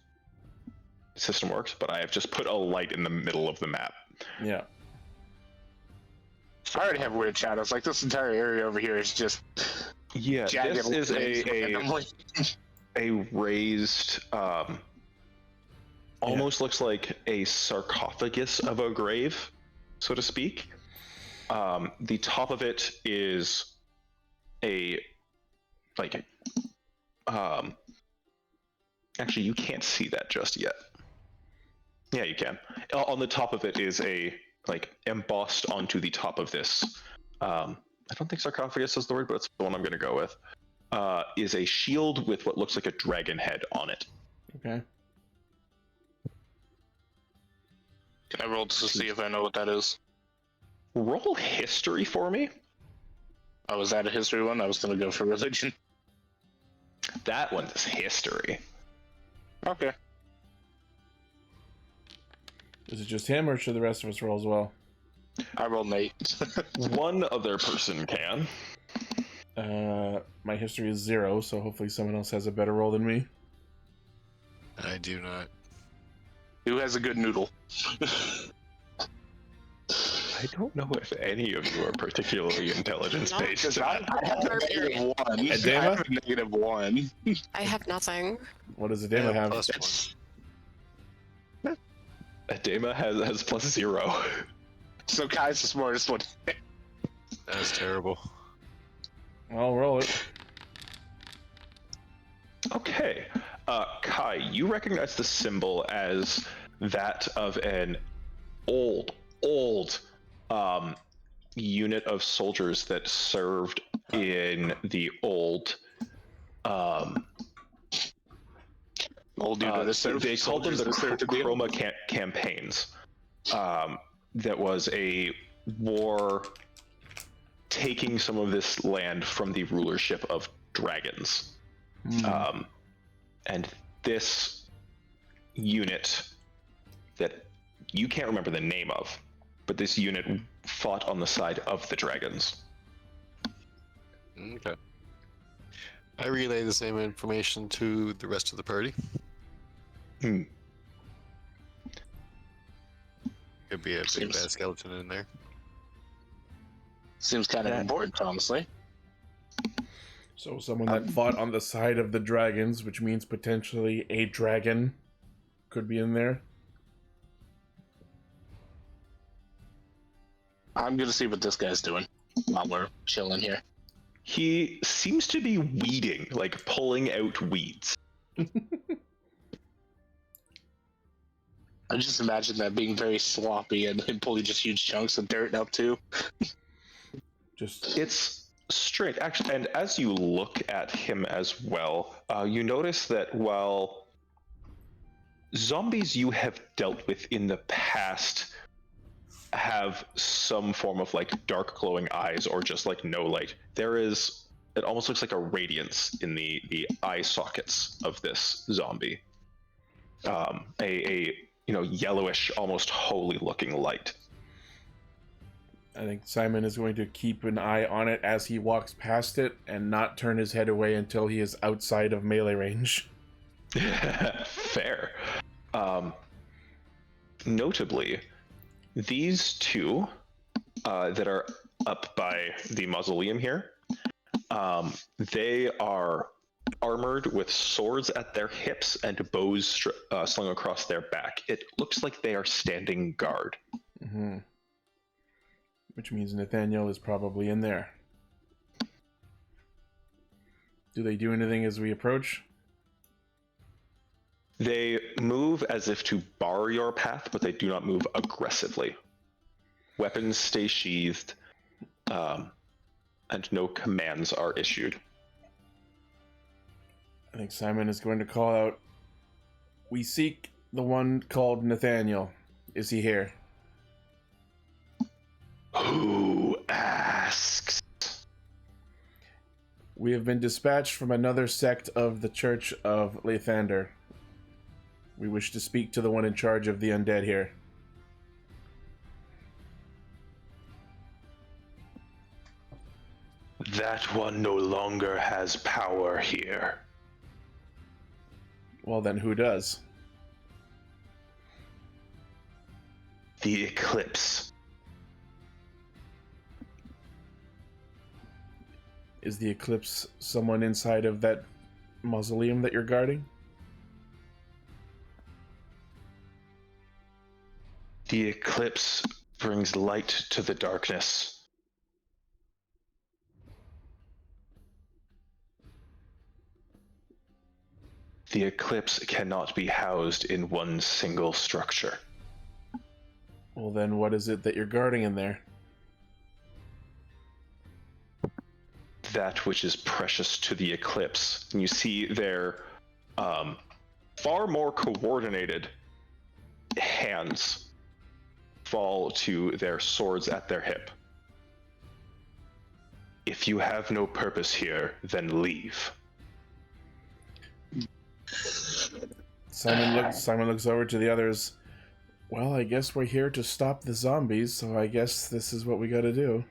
system works, but I have just put a light in the middle of the map. Yeah. I already have weird shadows. Like this entire area over here is just jagged. This is a raised, almost looks like a sarcophagus of a grave, so to speak. The top of it is actually you can't see that just yet. Yeah, you can. On the top of it is embossed onto the top of this. I don't think sarcophagus is the word, but it's the one I'm going to go with. Is a shield with what looks like a dragon head on it. Okay. Can I roll to see if I know what that is? Roll history for me. Oh, is that a history one? I was going to go for religion. That one's history. Okay. Is it just him, or should the rest of us roll as well? I rolled an 8. One other person can. My history is 0, so hopefully someone else has a better roll than me. I do not. Who has a good noodle? I don't know if any of you are particularly intelligence-based. Because I have a -1. Edema? I have a -1. I have nothing. What does Edema have? +1. Edema has +0. So Kai's the smartest one. That's terrible. I'll roll it. Okay. Kai, you recognize the symbol as that of an old unit of soldiers that served in the old they called them the Chroma campaigns. That was a war taking some of this land from the rulership of dragons. And this unit that you can't remember the name of, but this unit fought on the side of the dragons. Okay. I relay the same information to the rest of the party. Could be a big bad skeleton in there. Seems kind of important, honestly. So someone that fought on the side of the dragons, which means potentially a dragon, could be in there. I'm gonna see what this guy's doing while we're chilling here. He seems to be weeding, like pulling out weeds. I just imagine that being very sloppy and him pulling just huge chunks of dirt up too. It's strange, actually, and as you look at him as well, you notice that while zombies you have dealt with in the past have some form of like dark glowing eyes or just like no light, it almost looks like a radiance in the eye sockets of this zombie. A yellowish, almost holy looking light. I think Simon is going to keep an eye on it as he walks past it and not turn his head away until he is outside of melee range. Fair. Notably, these two that are up by the mausoleum here, they are armored with swords at their hips and bows slung across their back. It looks like they are standing guard. Mm-hmm. Which means Nathaniel is probably in there. Do they do anything as we approach? They move as if to bar your path, but they do not move aggressively. Weapons stay sheathed, and no commands are issued. I think Simon is going to call out, "We seek the one called Nathaniel. Is he here?" Who asks? We have been dispatched from another sect of the Church of Lathander. We wish to speak to the one in charge of the undead here. That one no longer has power here. Well, then who does? The Eclipse. Is the Eclipse someone inside of that mausoleum that you're guarding? The Eclipse brings light to the darkness. The Eclipse cannot be housed in one single structure. Well, then what is it that you're guarding in there? That which is precious to the Eclipse. And you see their far more coordinated hands fall to their swords at their hip. If you have no purpose here, then leave. Simon looks over to the others. Well, I guess we're here to stop the zombies, so I guess this is what we gotta do.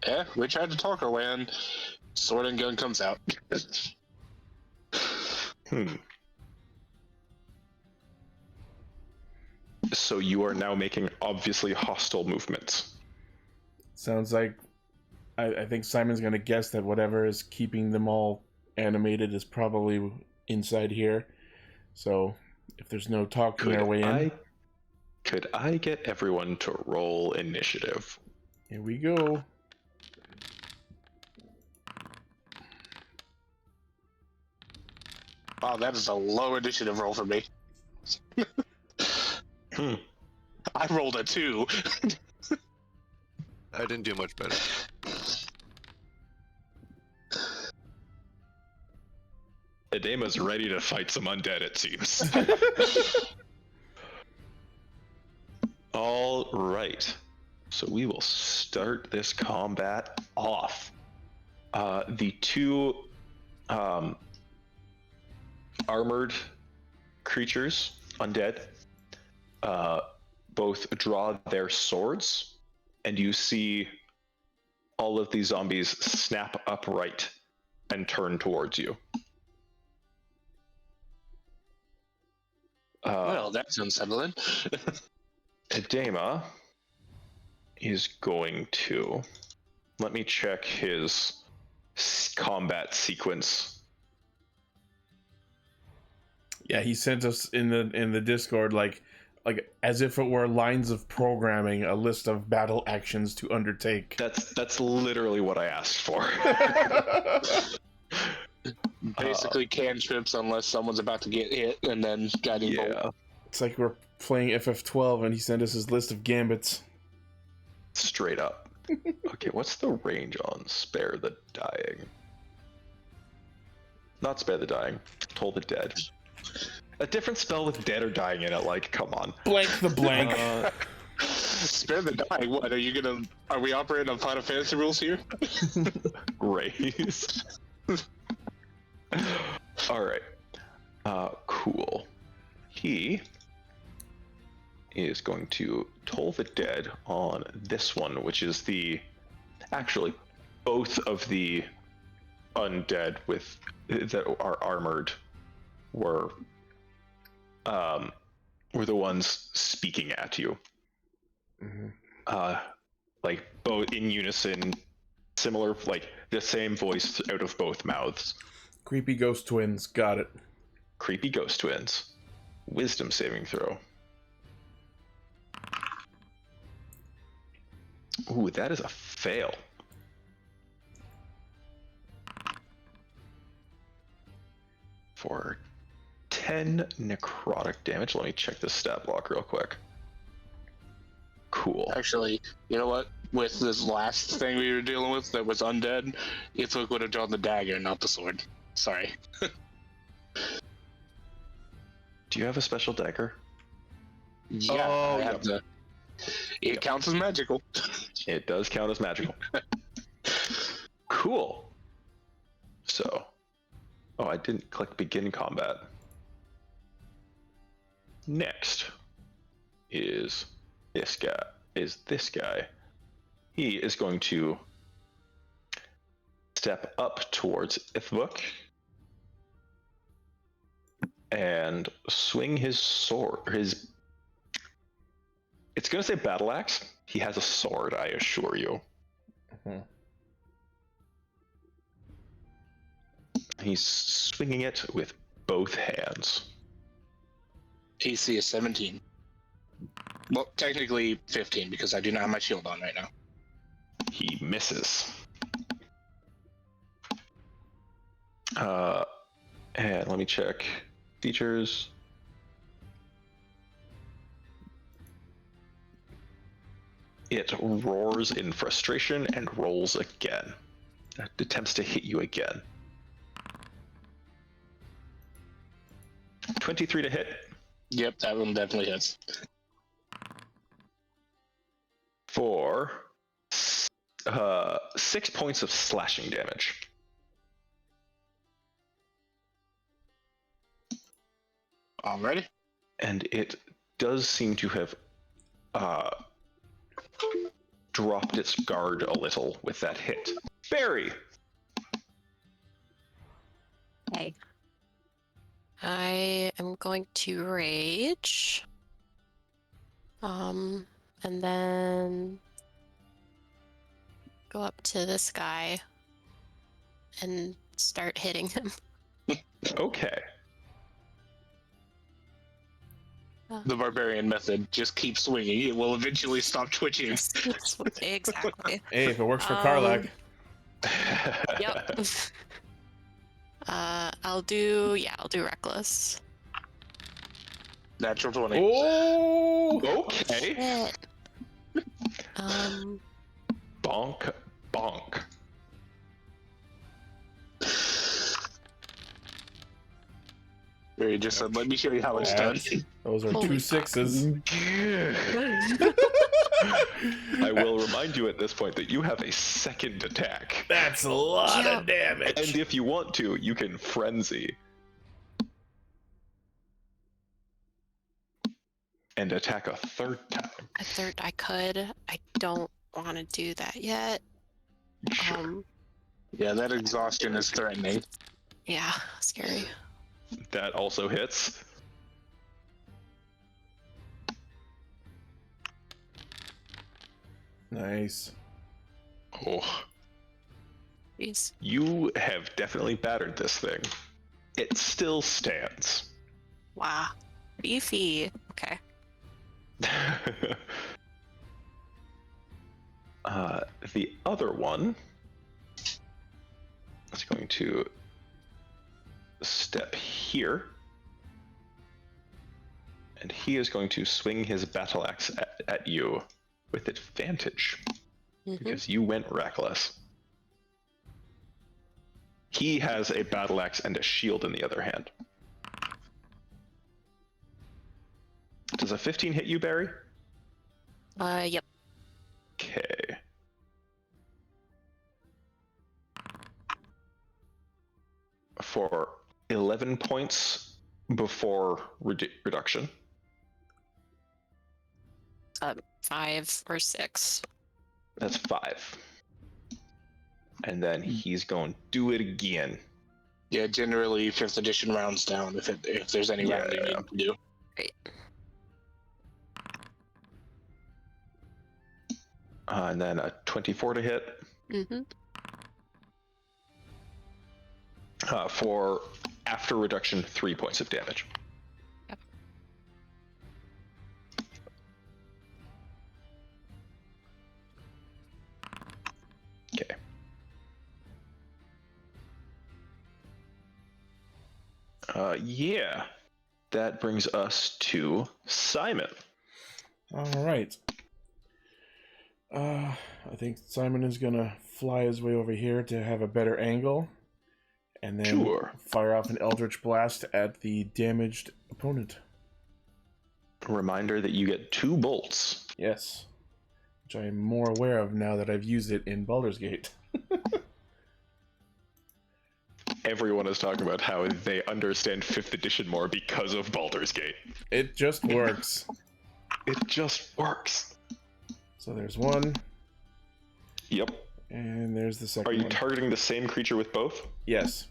Yeah, we tried to talk our way in. Sword and gun comes out. So you are now making obviously hostile movements. Sounds like I think Simon's gonna guess that whatever is keeping them all animated is probably inside here. So if there's no talking their way in, could I get everyone to roll initiative? here we go. Wow, that is a low initiative roll for me. I rolled a 2. I didn't do much better. Edema's ready to fight some undead, it seems. All right. So we will start this combat off. The two armored creatures, undead, both draw their swords, and you see all of these zombies snap upright and turn towards you. Well, that's unsettling. Edema is going to... Let me check his combat sequence. Yeah, he sent us in the Discord like as if it were lines of programming, a list of battle actions to undertake. That's literally what I asked for. Basically cantrips unless someone's about to get hit, and then guiding bolt. It's like we're playing FF12 and he sent us his list of gambits. Straight up. Okay, what's the range on Spare the Dying? Not Spare the Dying. Toll the Dead. A different spell with dead or dying in it, like, come on. Blank the blank. Spare the dying. What are we operating on Final Fantasy rules here? Raise. Alright. Cool. He is going to Toll the Dead on this one, which is actually both of the undead that are armored were the ones speaking at you. Mm-hmm. Like both in unison, similar, like the same voice out of both mouths. Creepy ghost twins, got it. Creepy ghost twins. Wisdom saving throw. Ooh, that is a fail. For 10 necrotic damage. Let me check this stat block real quick. Cool. Actually, you know what? With this last thing we were dealing with that was undead, Ifuk would have drawn the dagger, not the sword. Sorry. Do you have a special dagger? Yeah, Oh, I have the. It counts as magical. It does count as magical. Cool. So, I didn't click begin combat. Next is this guy. He is going to step up towards Ifuk and swing his sword. It's going to say battle axe. He has a sword, I assure you. Mm-hmm. He's swinging it with both hands. AC is 17. Well, technically 15 because I do not have my shield on right now. He misses. And let me check features. It roars in frustration and rolls again. It attempts to hit you again. 23 to hit. Yep, that one definitely hits. For 6 points of slashing damage. Alrighty. And it does seem to have dropped its guard a little with that hit. Barry! Okay. I am going to rage. And then go up to this guy and start hitting him. Okay. The barbarian method. Just keep swinging. It will eventually stop twitching. Exactly. Hey, if it works for Karlak. Yep. I'll do reckless. Natural 20. Oh! Okay. Shit. Bonk, bonk. Very just said, let me show you how it's done. Those are Holy 2 fuck. 6s. I will remind you at this point that you have a second attack. That's a lot Yeah. of damage. And if you want to, you can frenzy. And attack a third time. I could. I don't want to do that yet. Sure. Yeah, that exhaustion is threatening. Yeah, scary. That also hits. Nice. Oh, Jeez. you have definitely battered this thing. It still stands. Wow. Beefy. Okay. The other one is going to step here, and he is going to swing his battle axe at you with advantage because you went reckless. He has a battle axe and a shield in the other hand. Does a 15 hit you, Barry? Yep. Okay. For 11 points before reduction. 5 or 6. That's 5. And then he's going to do it again. Yeah, generally 5th edition rounds down if there's any rounding you need to do. Great. And then a 24 to hit. For after reduction, 3 points of damage. Yep. Okay. Yeah. That brings us to Simon. All right. I think Simon is gonna fly his way over here to have a better angle, and then Sure. fire off an Eldritch Blast at the damaged opponent. Reminder that you get 2 bolts. Yes, which I am more aware of now that I've used it in Baldur's Gate. Everyone is talking about how they understand 5th edition more because of Baldur's Gate. It just works. It just works. So there's one, Yep. and there's the second Are you one. targeting the same creature with both? Yes.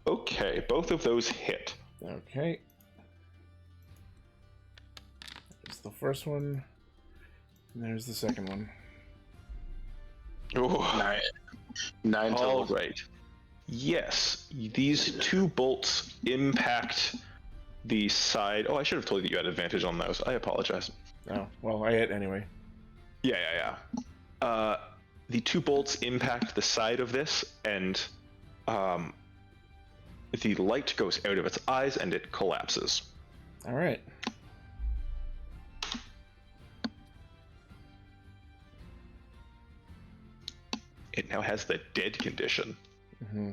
Okay, both of those hit. Okay. There's the first one, and there's the second one. Ooh. 9 All total. right. Yes, these 2 bolts impact the side. Oh, I should have told you that you had advantage on those. I apologize. Oh, well, I hit anyway. Yeah. The 2 bolts impact the side of this, and the light goes out of its eyes and it collapses. All right. It now has the dead condition. Mm-hmm.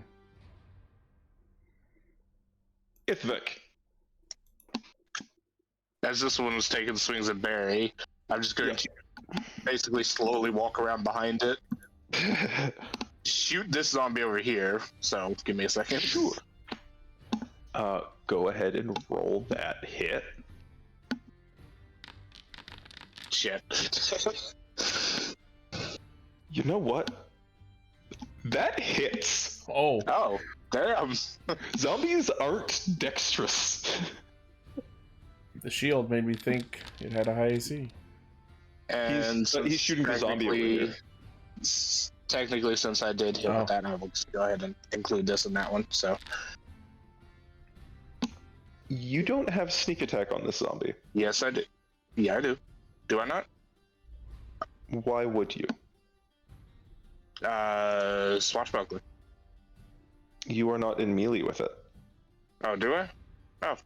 Ithvik. As this one was taking swings at Barry, I'm just going to basically slowly walk around behind it. Shoot this zombie over here. So give me a second. Sure. Go ahead and roll that hit. Shit. You know what? That hits. Oh, Oh, damn. Zombies aren't dexterous. the shield made me think it had a high AC. And he's shooting the zombie over here. technically, since I did hit with that, I will just go ahead and include this in that one. So You don't have sneak attack on this zombie. yes, I do. Yeah, I do. Do I not? Why would you? Swashbuckler. You are not in melee with it. Oh, do I? Oh,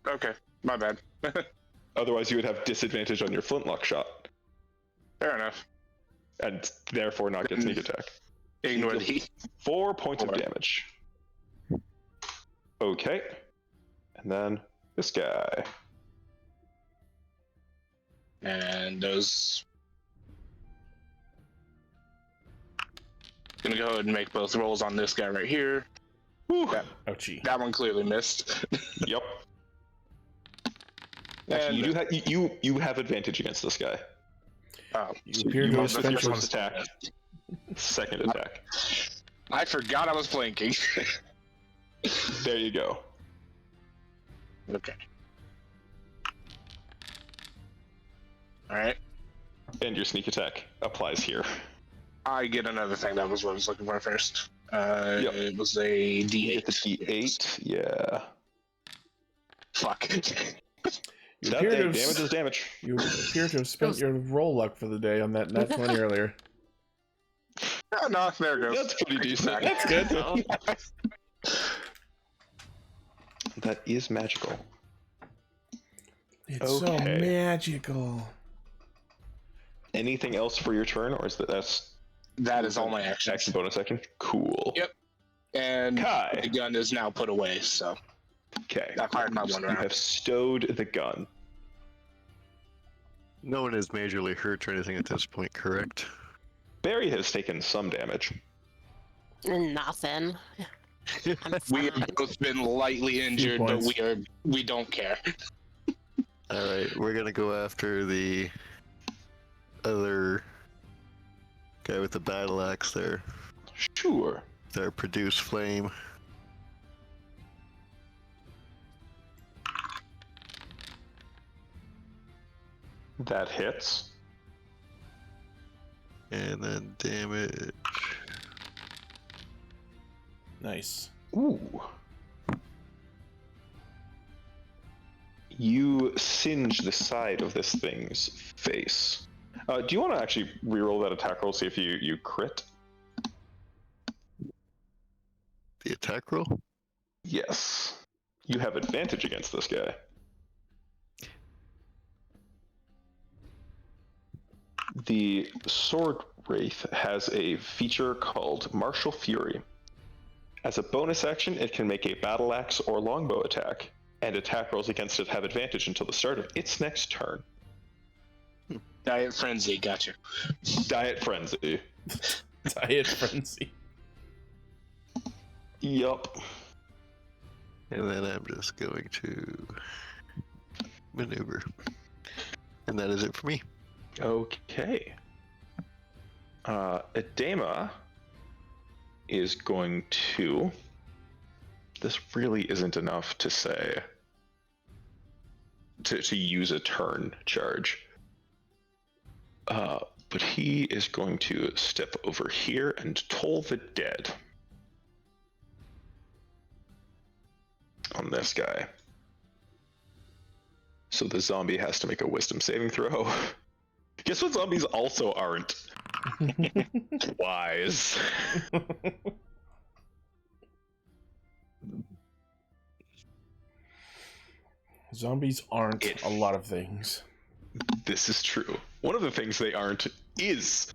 okay. My bad. Otherwise, you would have disadvantage on your flintlock shot, Fair enough. and therefore not get sneak attack. Ignore the 4 points of 4. damage. Okay. And then this guy. and those. Gonna go ahead and make both rolls on this guy right here. Whew. Ouchie. That one clearly missed. Yep. Actually, you have advantage against this guy. Oh, You appear to have the spent first your one's attack. Second attack. I forgot I was flanking. There you go. Okay. Alright. And your sneak attack applies here. I get another thing. That was what I was looking for first. Yep. It was a D8. You get the D8. Yeah. Fuck. You That appear, to damage have, is damage. you appear to have spent your roll luck for the day on that nat 20 earlier. Oh, no, there it goes. That's pretty decent. That's good. That is magical. It's so Okay. magical. Anything else for your turn, or is that's That is all my actions. action bonus action? Cool. Yep. And Kai. the gun is now put away, so Okay. I fired my one You round. have stowed the gun. No one is majorly hurt or anything at this point, correct? Barry has taken some damage. Nothing. I'm We fine. have both been lightly injured, but points. we don't care. Alright, we're gonna go after the other guy with the battle axe there. Sure. Their produce flame. That hits. And then damage. Nice. Ooh. You singe the side of this thing's face. Do you want to actually reroll that attack roll, see if you crit? The attack roll? Yes. You have advantage against this guy. The Sword Wraith has a feature called Martial Fury. As a bonus action, it can make a battle axe or longbow attack, and attack rolls against it have advantage until the start of its next turn. Diet Frenzy, gotcha. Diet Frenzy. Diet frenzy. Yup. And then I'm just going to maneuver. And that is it for me. Okay. Adema is going to... This really isn't enough to say... To use a turn charge. But he is going to step over here and toll the dead. On this guy. So the zombie has to make a wisdom saving throw. Guess what zombies also aren't? Wise. Zombies aren't a lot of things. This is true. One of the things they aren't is,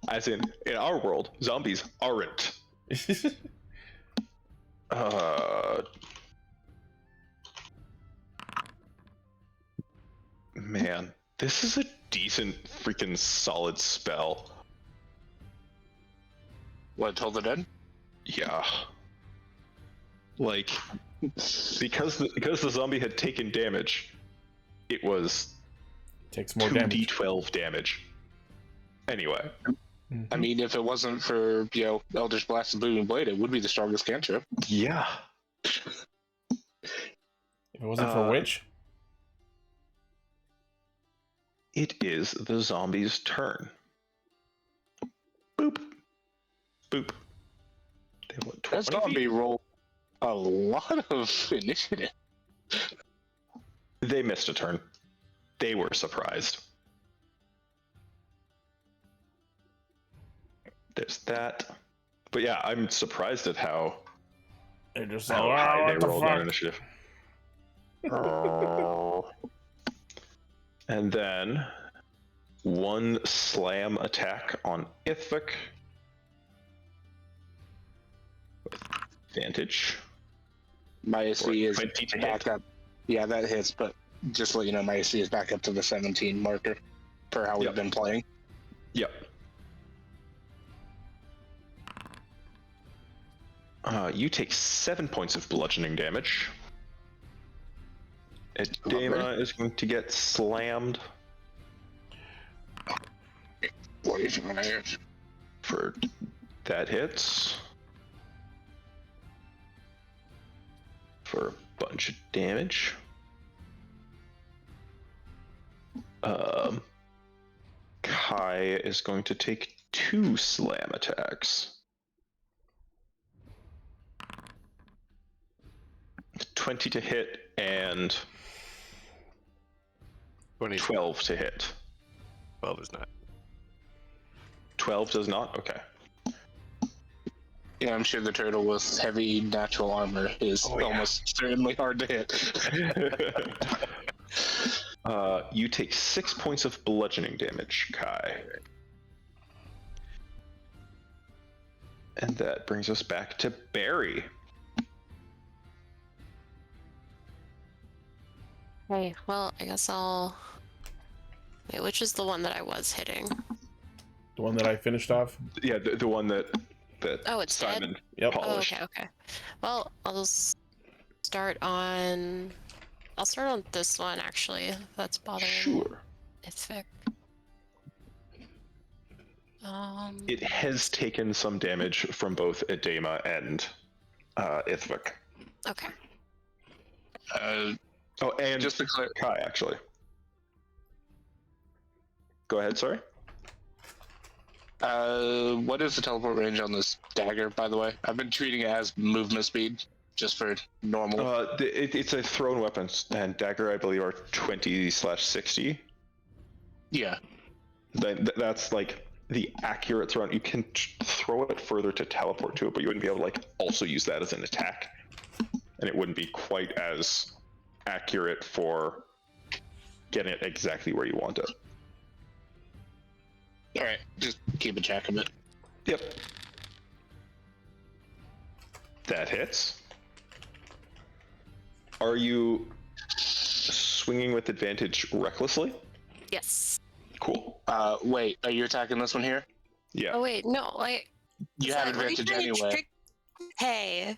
as in our world, zombies aren't. Man, this is a decent freaking solid spell. What, Toll the Dead? Yeah. Like, because the zombie had taken damage, it was Takes more 2d12 damage. Anyway. I mean, if it wasn't for, Eldritch Blast and Booming Blade, it would be the strongest cantrip. Yeah. If it wasn't for which? It is the zombie's turn. Boop. They have, what, That 20 zombie feet? rolled a lot of initiative. They missed a turn. They were surprised. There's that. But yeah, I'm surprised at how They just high they what the rolled on fuck? initiative. And then one slam attack on Ithvik. Advantage. My AC is 20 to back hit. up. Yeah, that hits, but just to let you know, my AC is back up to the 17 marker for how we've Yep. been playing. Yep. You take 7 points of bludgeoning damage. Edema is going to get slammed 45. for that hits. For a bunch of damage. Kai is going to take 2 slam attacks. 20 to hit and 20. 12 to hit. 12 is not. 12 does not? Okay. Yeah, I'm sure the turtle with heavy natural armor is Oh, yeah. almost certainly hard to hit. You take 6 points of bludgeoning damage, Kai. And that brings us back to Barry. Okay, well, I guess I'll... Wait, which is the one that I was hitting? The one that I finished off. Yeah, the one that Oh, it's dead? Simon Yep. Oh, polished. okay. Well, I'll start on... I'll start on this one, actually. That's bothering Sure. Ithvik. It has taken some damage from both Edema and Ithvik. Okay. Oh, and Just to clear, Kai, actually. Go ahead, sorry. what is the teleport range on this dagger, by the way? I've been treating it as movement speed, just for normal. It's a thrown weapon, and dagger, I believe, are 20/60. Yeah. That's like the accurate throw. You can throw it further to teleport to it, but you wouldn't be able to like also use that as an attack, and it wouldn't be quite as accurate for getting it exactly where you want it. All right, just keep a track of it. Yep. That hits. Are you swinging with advantage recklessly? Yes. Cool. Wait, are you attacking this one here? Yeah. Oh, wait, no, like... You have advantage anyway. Hey.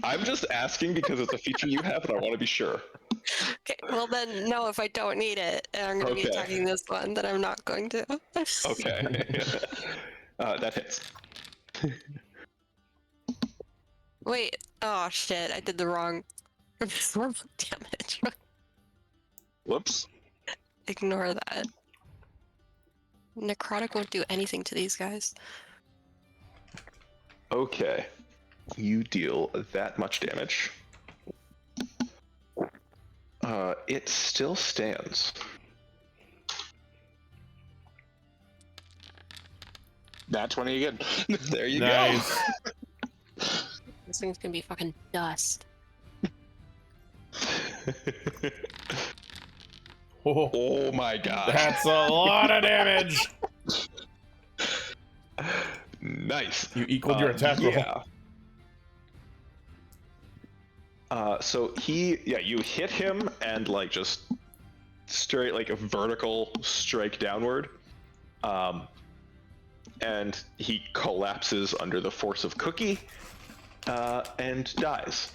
I'm just asking because it's a feature you have and I want to be sure. Okay, well then, no, if I don't need it, and I'm going to be Okay. attacking this one, then I'm not going to. Okay. That hits. Wait, oh shit, I did the wrong damage. Whoops. Ignore that. Necrotic won't do anything to these guys. Okay. You deal that much damage. It still stands. That 20 again. There you Nice. go. This thing's gonna be fucking dust. Oh, Oh my god. that's a lot of damage. Nice. You equaled your attack roll. Yeah. So you hit him and like just straight like a vertical strike downward. And he collapses under the force of Cookie, and dies.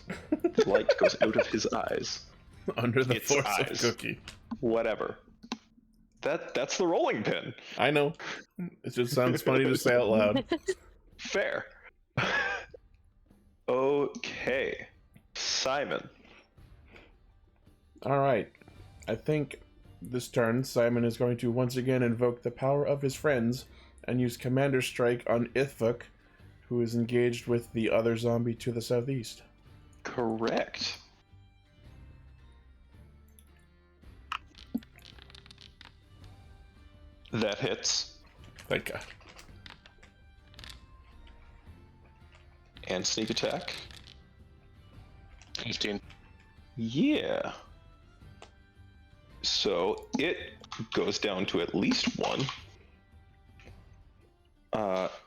Light goes out of his eyes. Under the Its force eyes. of Cookie. Whatever. That's the rolling pin. I know. It just sounds funny to say out loud. Fair. Okay. Simon. All right. I think this turn, Simon is going to once again invoke the power of his friends and use Commander Strike on Ithvuk, who is engaged with the other zombie to the southeast. Correct. That hits. Thank God. And sneak attack. 15. Yeah. So it goes down to at least 1.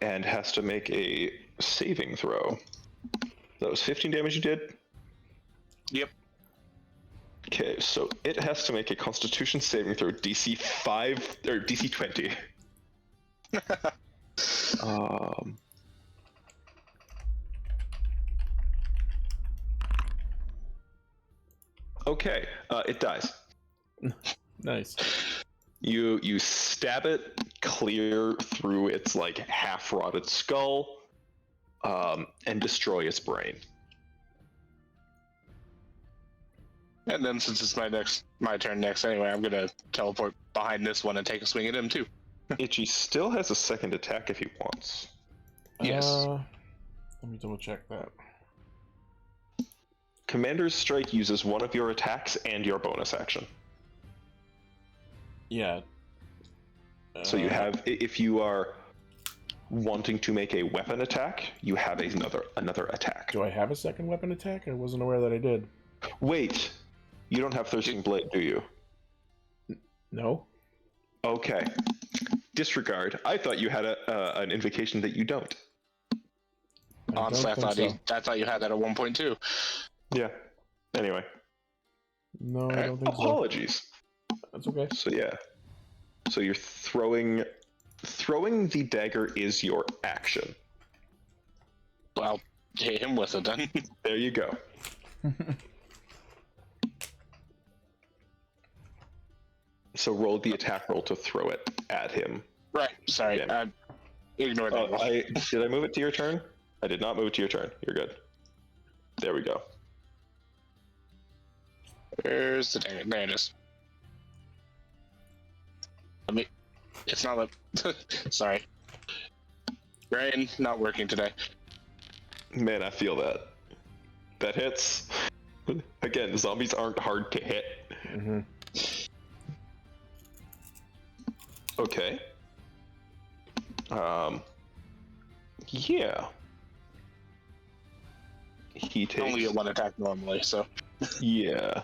And has to make a saving throw. That was 15 damage you did? Yep. Okay, so it has to make a Constitution saving throw DC 5 or DC 20. Okay, it dies. Nice. You stab it clear through its like half rotted skull, and destroy its brain. And then since it's my turn next anyway, I'm gonna teleport behind this one and take a swing at him too. Itchy still has a second attack if he wants. Yes. Let me double check that. Commander's Strike uses one of your attacks and your bonus action. Yeah. So you have, if you are wanting to make a weapon attack, you have another attack. Do I have a second weapon attack? I wasn't aware that I did. Wait, you don't have Thirsting Blade, do you? No. Okay. Disregard. I thought you had an invocation that you don't. Honestly, I don't think thought you had that at 1.2. Yeah. Anyway. No, I don't think so. Apologies. That's okay. So yeah. So you're throwing the dagger is your action. Well, hit him with it then. There you go. So roll the attack roll to throw it at him. Right. Sorry. Yeah. Ignore that. Did I move it to your turn? I did not move it to your turn. You're good. There we go. Where's the dagger? There it is. It's not a... Sorry. Brain not working today. Man, I feel that. That hits. Again, zombies aren't hard to hit. Mm-hmm. Okay. Yeah. He takes... Only get one attack normally, so... Yeah.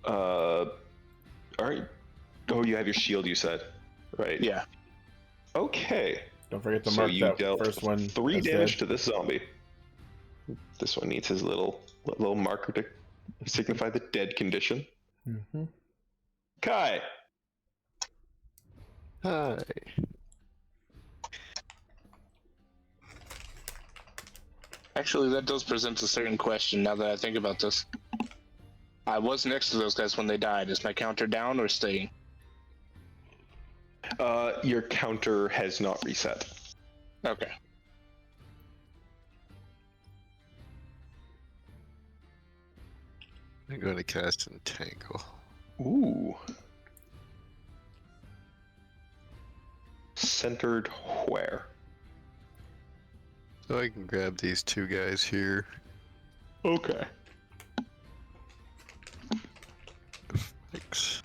Alright. Oh, you have your shield, you said. Right. Yeah. Okay. Don't forget to So mark you that dealt first one. 3 as damage dead. to this zombie. This one needs his little marker to signify the dead condition. Mm-hmm. Kai! Hi. Actually, that does present a certain question now that I think about this. I was next to those guys when they died. Is my counter down or staying? Your counter has not reset. Okay. I'm going to cast Entangle. Ooh. Centered where? So I can grab these two guys here. Okay. Thanks.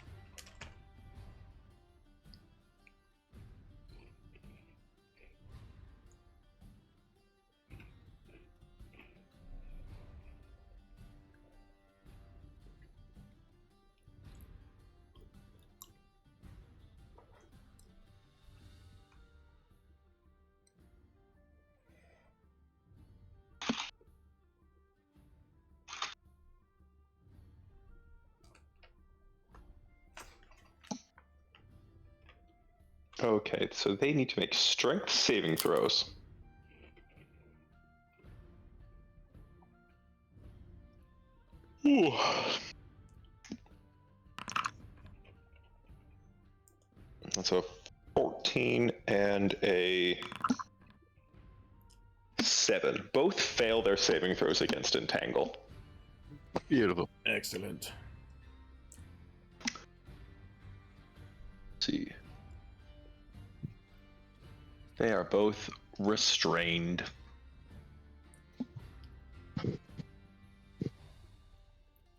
Okay, so they need to make strength saving throws. Ooh. That's a 14 and a 7. Both fail their saving throws against Entangle. Beautiful. Excellent. Let's see. They are both restrained.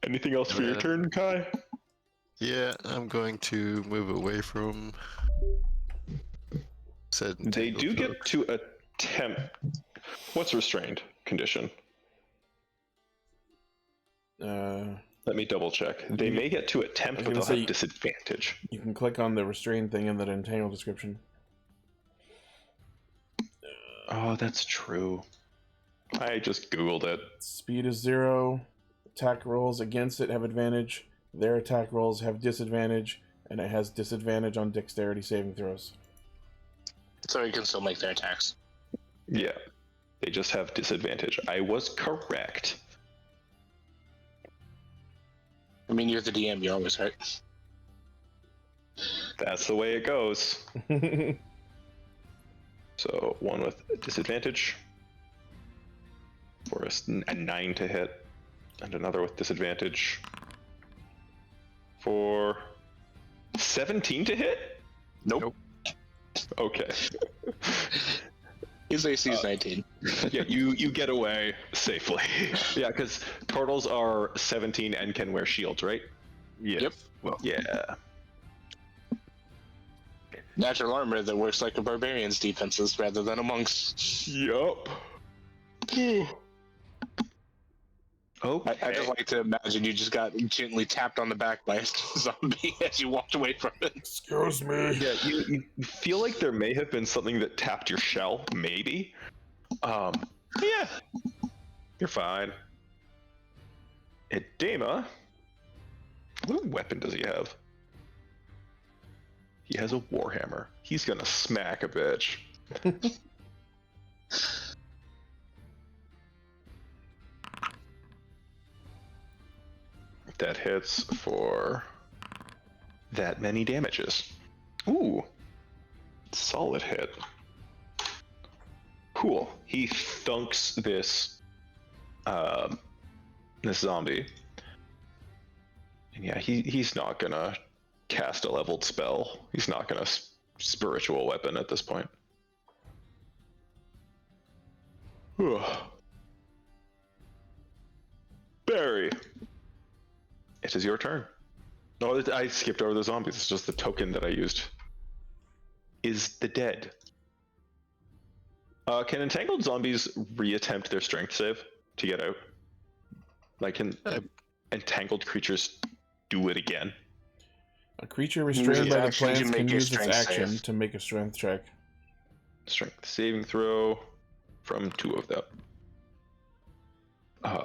Anything else for your turn, Kai? Yeah, I'm going to move away from said They entangled do get folks. to attempt. What's restrained condition? Let me double check. They may get to attempt, but they'll have disadvantage. You can click on the restrained thing in that entangle description. Oh, that's true. I just Googled it. Speed is 0. Attack rolls against it have advantage. Their attack rolls have disadvantage, and it has disadvantage on dexterity saving throws. So you can still make their attacks. Yeah, they just have disadvantage. I was correct. I mean, you're the DM, you're always right. That's the way it goes. So one with disadvantage for a 9 to hit, and another with disadvantage for 17 to hit? Nope. Okay. His AC is 19. Yeah, you get away safely. Yeah, because turtles are 17 and can wear shields, right? Yes. Yep. Well, Yeah. Natural armor that works like a barbarian's defenses rather than a monk's. Yup. Okay. I just like to imagine you just got gently tapped on the back by a zombie as you walked away from it. Excuse me. Yeah, you feel like there may have been something that tapped your shell, maybe. Yeah. You're fine. Edema? What weapon does he have? He has a warhammer. He's gonna smack a bitch. That hits for that many damages. Ooh. Solid hit. Cool. He thunks this this zombie. And yeah, he's not gonna cast a leveled spell. He's not gonna spiritual weapon at this point. Barry, it is your turn. No, I skipped over the zombies. It's just the token that I used. Is the dead. Can entangled zombies reattempt their strength save to get out? Like, can entangled creatures do it again? A creature restrained by the action to plants make can a use its strength action save. to make a strength check. Strength saving throw from 2 of them.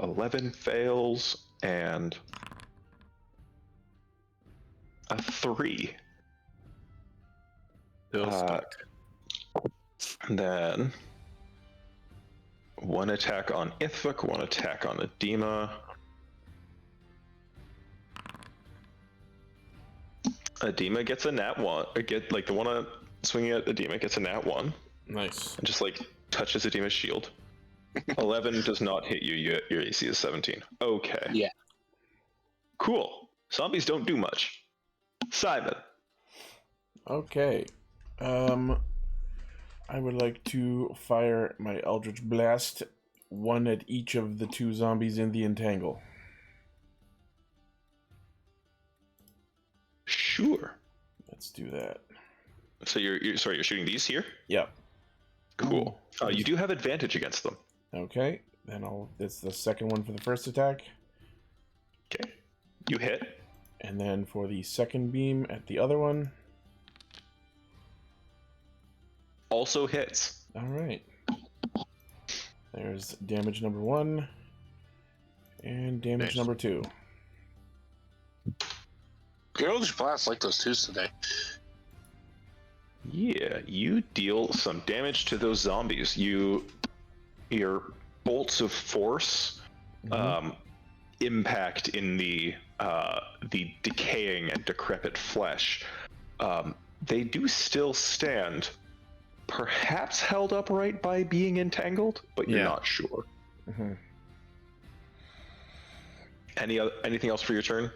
11 fails and a 3. still stuck. And then 1 attack on Ithvik, 1 attack on Edema. Edema gets a nat 1. Or get like the one swinging at Edema gets a nat 1. Nice. And just like touches Edema's shield. 11 does not hit you. Your AC is 17. Okay. Yeah. Cool. Zombies don't do much. Simon. Okay. I would like to fire my Eldritch Blast, 1 at each of the 2 zombies in the entangle. Sure. Let's do that. So you're shooting these here? Yep. Cool. You do have advantage against them. Okay. Then it's the second one for the first attack. Okay. You hit. And then for the second beam at the other one. Also hits. Alright. There's damage number 1. And damage Nice. number 2. Your Eldritch Blast like those twos today. Yeah, you deal some damage to those zombies. Your bolts of force impact in the decaying and decrepit flesh. They do still stand, perhaps held upright by being entangled, but you're not sure. Mm-hmm. Anything else for your turn,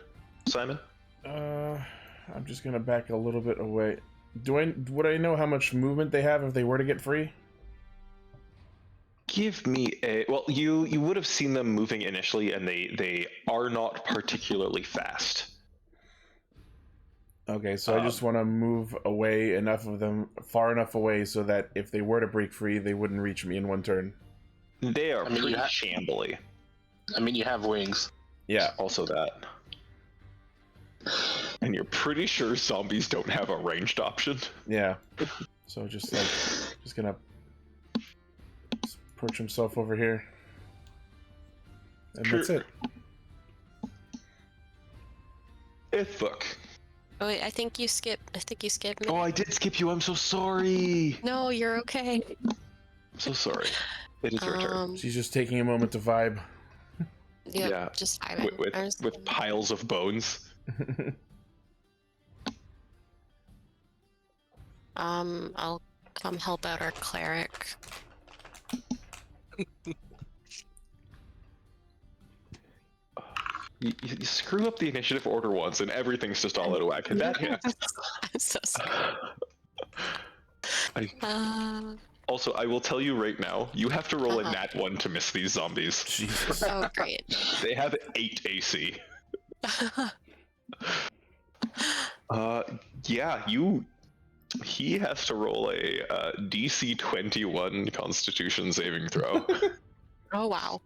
Simon? I'm just gonna back a little bit away. Would I know how much movement they have if they were to get free? Give me a well. You would have seen them moving initially, and they are not particularly fast. Okay, so I just want to move away enough of them, far enough away, so that if they were to break free, they wouldn't reach me in one turn. They are pretty shambly. I mean, you have wings. Yeah. Also that. And you're pretty sure zombies don't have a ranged option? Yeah. So just gonna perch himself over here. And that's it. Ithuk. Oh wait, I think you skipped me. Oh, I did skip you. I'm so sorry. No, you're okay. I'm so sorry. It is your turn. She's just taking a moment to vibe. Yep, Yeah, just vibing. With piles of bones. I'll come help out our cleric. You screw up the initiative order once, and everything's just all out of whack. And that hits. I'm so sorry. Also, I will tell you right now, you have to roll a nat 1 to miss these zombies. Jesus. Oh, great. They have 8 AC. Yeah, he has to roll a DC 21 Constitution saving throw. Oh, wow.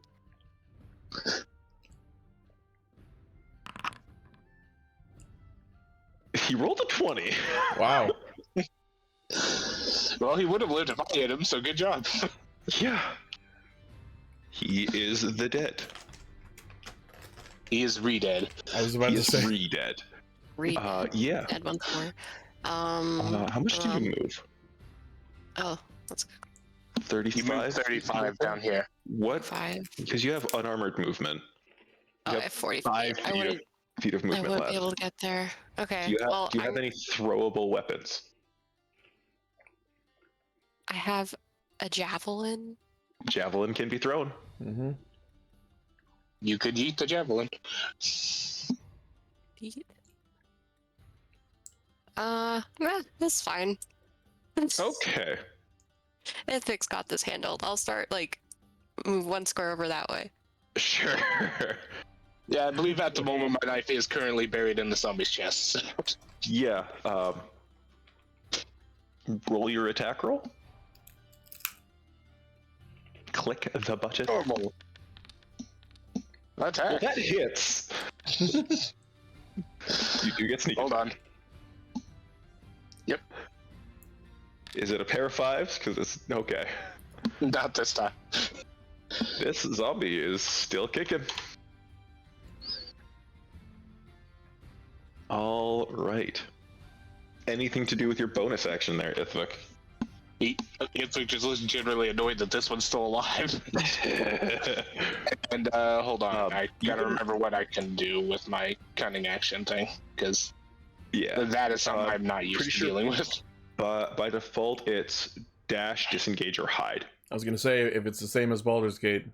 He rolled a 20. Wow. Well, he would have lived if I hit him, so good job. Yeah. He is the dead. He is re-dead. I was about He to is say. re-dead. Yeah. Dead once more. How much do you move? Oh, that's 35? You moved 35 down here. What? 5. Because you have unarmored movement. Oh, You I have 45. 5 feet of I movement wouldn't left. be able to get there. Okay. Do you have, well, do you have any throwable weapons? I have a javelin. Javelin can be thrown. Mm-hmm. You could eat the javelin. That's fine. Okay. Ithuk's got this handled. I'll start, move one square over that way. Sure. Yeah, I believe at the moment my knife is currently buried in the zombie's chest. Yeah. Roll your attack roll. Click the button. Normal. Attack. Well, that hits. You do get sneak. Hold on. Yep. Is it a pair of 5s? Because it's okay. Not this time. This zombie is still kicking. All right. Anything to do with your bonus action there, Ithvik? It's just generally annoyed that this one's still alive. And hold on, I gotta remember what I can do with my cunning action thing, because yeah, that is something I'm not used to dealing with. By default, it's dash, disengage, or hide. I was gonna say if it's the same as Baldur's Gate,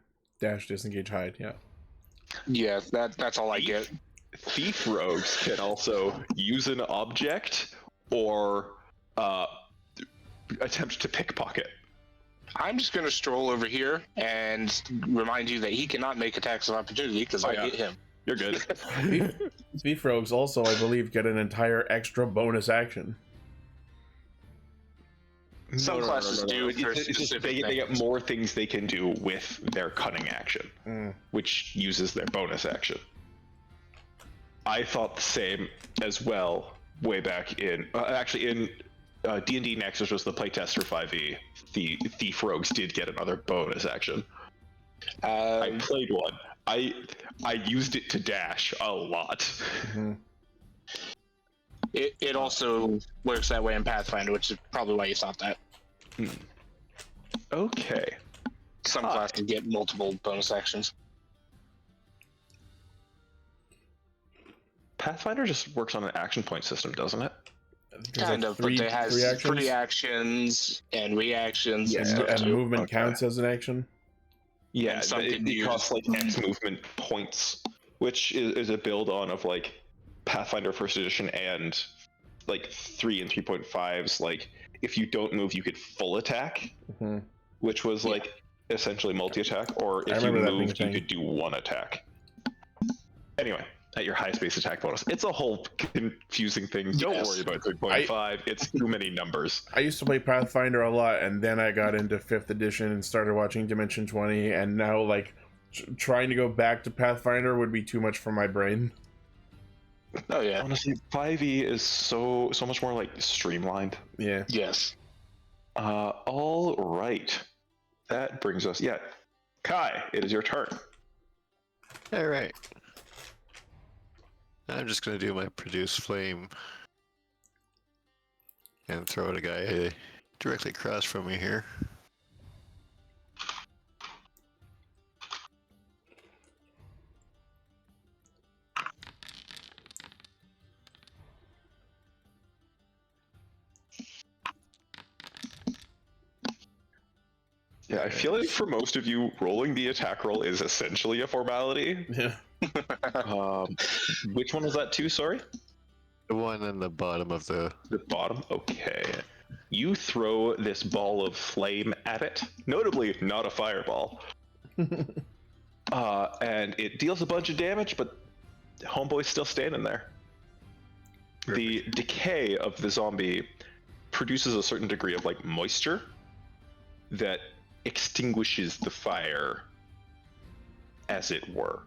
dash, disengage, hide. Yeah. Yeah, that's all I get. Thief rogues can also use an object or attempt to pickpocket. I'm just gonna stroll over here and remind you that he cannot make attacks of opportunity because I hit him. You're good. Thief rogues also, I believe, get an entire extra bonus action. Some classes do it for It's just specific they get more things they can do with their cunning action, which uses their bonus action. I thought the same as well way back in actually in D&D Next, which was the playtest for 5e. The Thief Rogues did get another bonus action. I played one. I used it to dash a lot. Mm-hmm. It also works that way in Pathfinder, which is probably why you thought that. Okay. Some classes get multiple bonus actions. Pathfinder just works on an action point system, doesn't it? Kind of, but it has free actions and reactions. Yeah, stuff and too. movement counts as an action. Yeah, And some it can use- costs like X movement points, which is a build on of like Pathfinder First Edition and like 3 and 3.5s, like if you don't move, you could full attack, which was like essentially multi-attack, or if you moved, you could do 1 attack. Anyway, at your high space attack bonus. It's a whole confusing thing. Don't worry about 3.5. It's too many numbers. I used to play Pathfinder a lot, and then I got into 5th edition and started watching Dimension 20, and now, like, trying to go back to Pathfinder would be too much for my brain. Oh, yeah. Honestly, 5e is so much more, like, streamlined. Yeah. Yes. All right. That brings us... Yeah. Kai, it is your turn. All right. I'm just going to do my produce flame and throw at a guy directly across from me here. Yeah, I feel like for most of you, rolling the attack roll is essentially a formality. Yeah. Which one was that too, sorry? The one in the bottom of the bottom? Okay. You throw this ball of flame at it. Notably, not a fireball. And it deals a bunch of damage, but homeboy's still standing there. Perfect. The decay of the zombie produces a certain degree of like moisture that extinguishes the fire, as it were.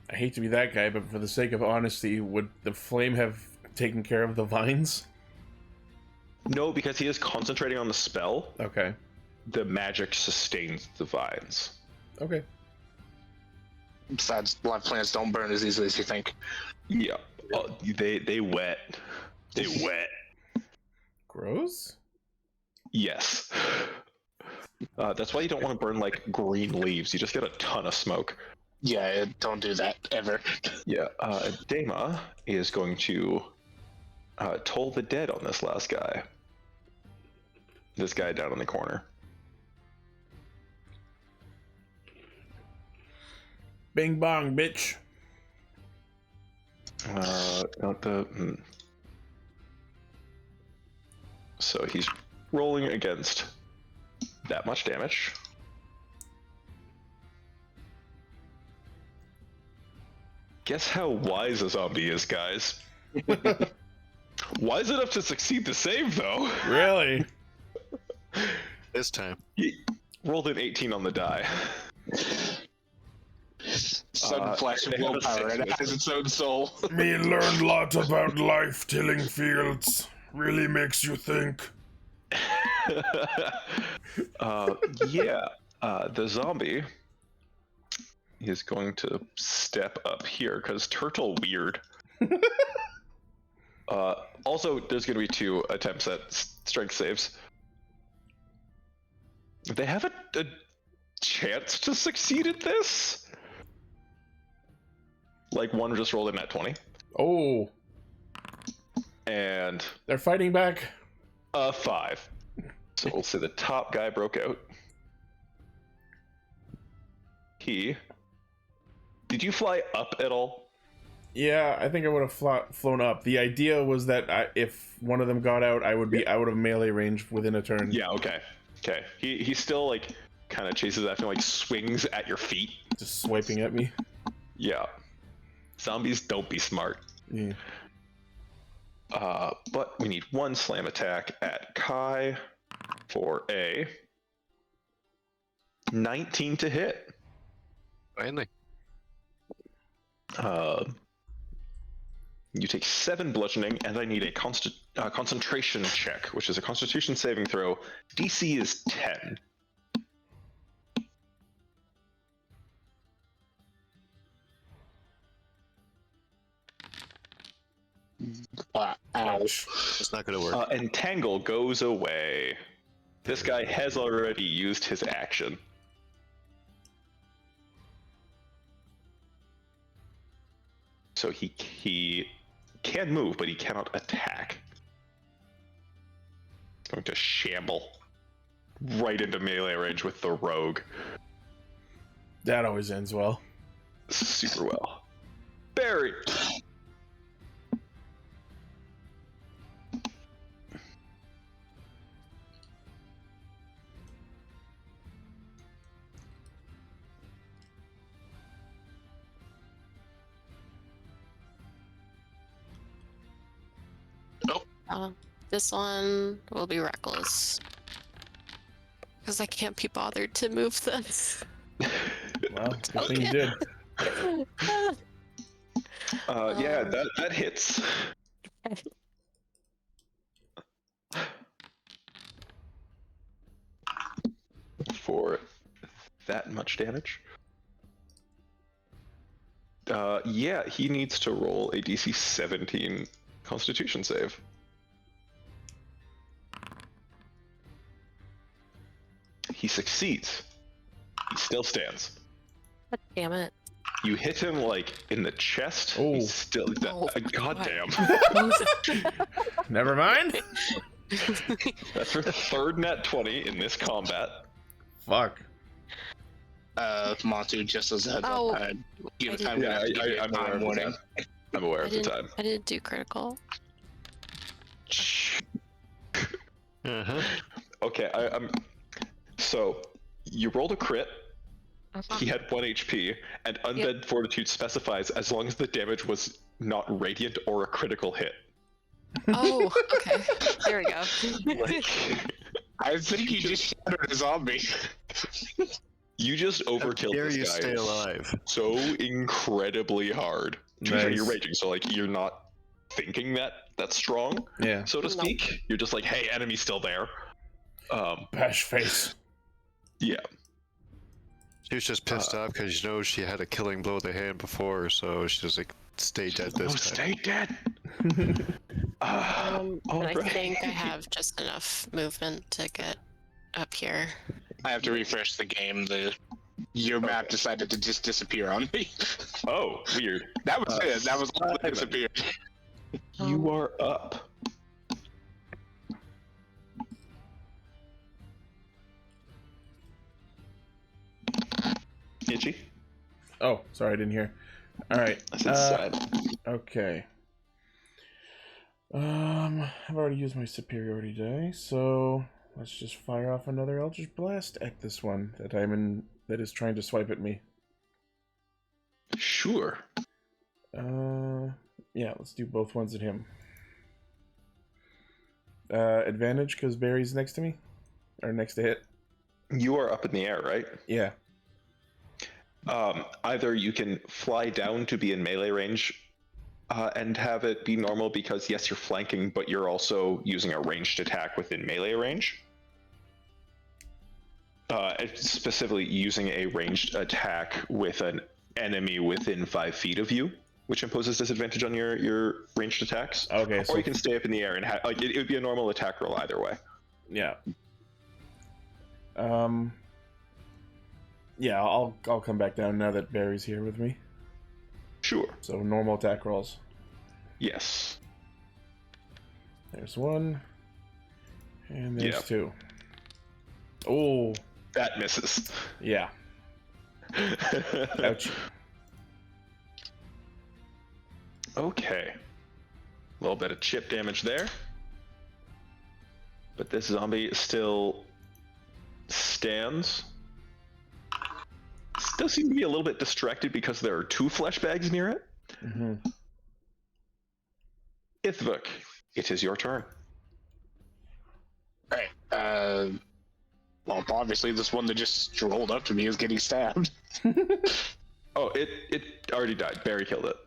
I hate to be that guy, but for the sake of honesty, would the flame have taken care of the vines? No, because he is concentrating on the spell. Okay. The magic sustains the vines. Okay. Besides, live plants don't burn as easily as you think. Yeah. They wet. They wet. Gross? Yes. That's why you don't want to burn like green leaves. You just get a ton of smoke. Yeah, don't do that ever. Yeah. Dama is going to toll the dead on this last guy. This guy down in the corner. Bing bong, bitch. So he's rolling against that much damage. Guess how wise a zombie is, guys. Wise enough to succeed the save, though. Really? this time. He rolled an 18 on the die. Sudden flash of willpower, and it has its own soul. Me learned lot about life tilling fields. Really makes you think. The zombie is going to step up here because turtle weird. Also, there's going to be 2 attempts at strength saves. They have a chance to succeed at this. Like one just rolled in at 20. Oh. And they're fighting back. 5. So we'll say the top guy broke out. Did you fly up at all? Yeah, I think I would have flown up. The idea was that if one of them got out, I would be out of melee range within a turn. Yeah, okay. He still like kind of chases after, like swings at your feet. Just swiping at me. Yeah. Zombies don't be smart. Yeah. But we need 1 slam attack at Kai for a 19 to hit. Finally. You take 7 bludgeoning, and I need a concentration check, which is a Constitution saving throw. DC is 10. Ouch. It's not going to work. Entangle goes away. This guy has already used his action. So he can move, but he cannot attack. He's going to shamble right into melee range with the rogue. That always ends well. Super well. Barry! This one will be reckless. Because I can't be bothered to move this. Well, good thing you did. Yeah, that hits. For that much damage. Yeah, he needs to roll a DC 17 Constitution save. He succeeds. He still stands. God damn it. You hit him like in the chest. Oh. He's still. Goddamn. Never mind. That's her third net 20 in this combat. Fuck. Montu, just as a heads Oh. up, give I I'm gonna have to give you a I'm aware time of the warning. time. I'm aware of the time. I didn't do critical. Uh-huh. Okay, I'm. So, you rolled a crit. He had 1 HP, and Undead Fortitude specifies as long as the damage was not radiant or a critical hit. Oh, okay. There we go. Like, I think you just shattered a zombie. you just How overkilled dare this you guy stay alive? so incredibly hard. To be fair, you're Nice. raging, so like you're not thinking that's strong, Yeah. so to No. speak. You're just like, hey, enemy's still there. Bash face. Yeah. She was just pissed off because she had a killing blow to the hand before, so she was like, stay dead this time. Stay dead. And I Alright. think I have just enough movement to get up here. I have to refresh the game. Your map decided to just disappear on me. Oh, weird. That was it. That was all that Simon. disappeared. You are up. Itchy? Oh, sorry, I didn't hear. All right. I said side. Okay. I've already used my superiority die, so let's just fire off another Eldritch Blast at this one that is trying to swipe at me. Sure. Yeah, let's do both ones at him. Advantage because Barry's next to me, or next to hit. You are up in the air, right? Yeah. Either you can fly down to be in melee range and have it be normal because, yes, you're flanking, but you're also using a ranged attack within melee range. Specifically using a ranged attack with an enemy within 5 feet of you, which imposes disadvantage on your ranged attacks. Okay. Or So you can stay up in the air and it would be a normal attack roll either way. yeah. Yeah, I'll come back down now that Barry's here with me. Sure. So normal attack rolls. Yes. There's one. And there's Yep. two. Oh, That misses. yeah. Ouch. Okay. A little bit of chip damage there. But this zombie still stands. Still seems to be a little bit distracted because there are 2 flesh bags near it. Mm-hmm. Ithvuk, it is your turn. Alright, well, obviously this one that just rolled up to me is getting stabbed. Oh, it already died. Barry killed it.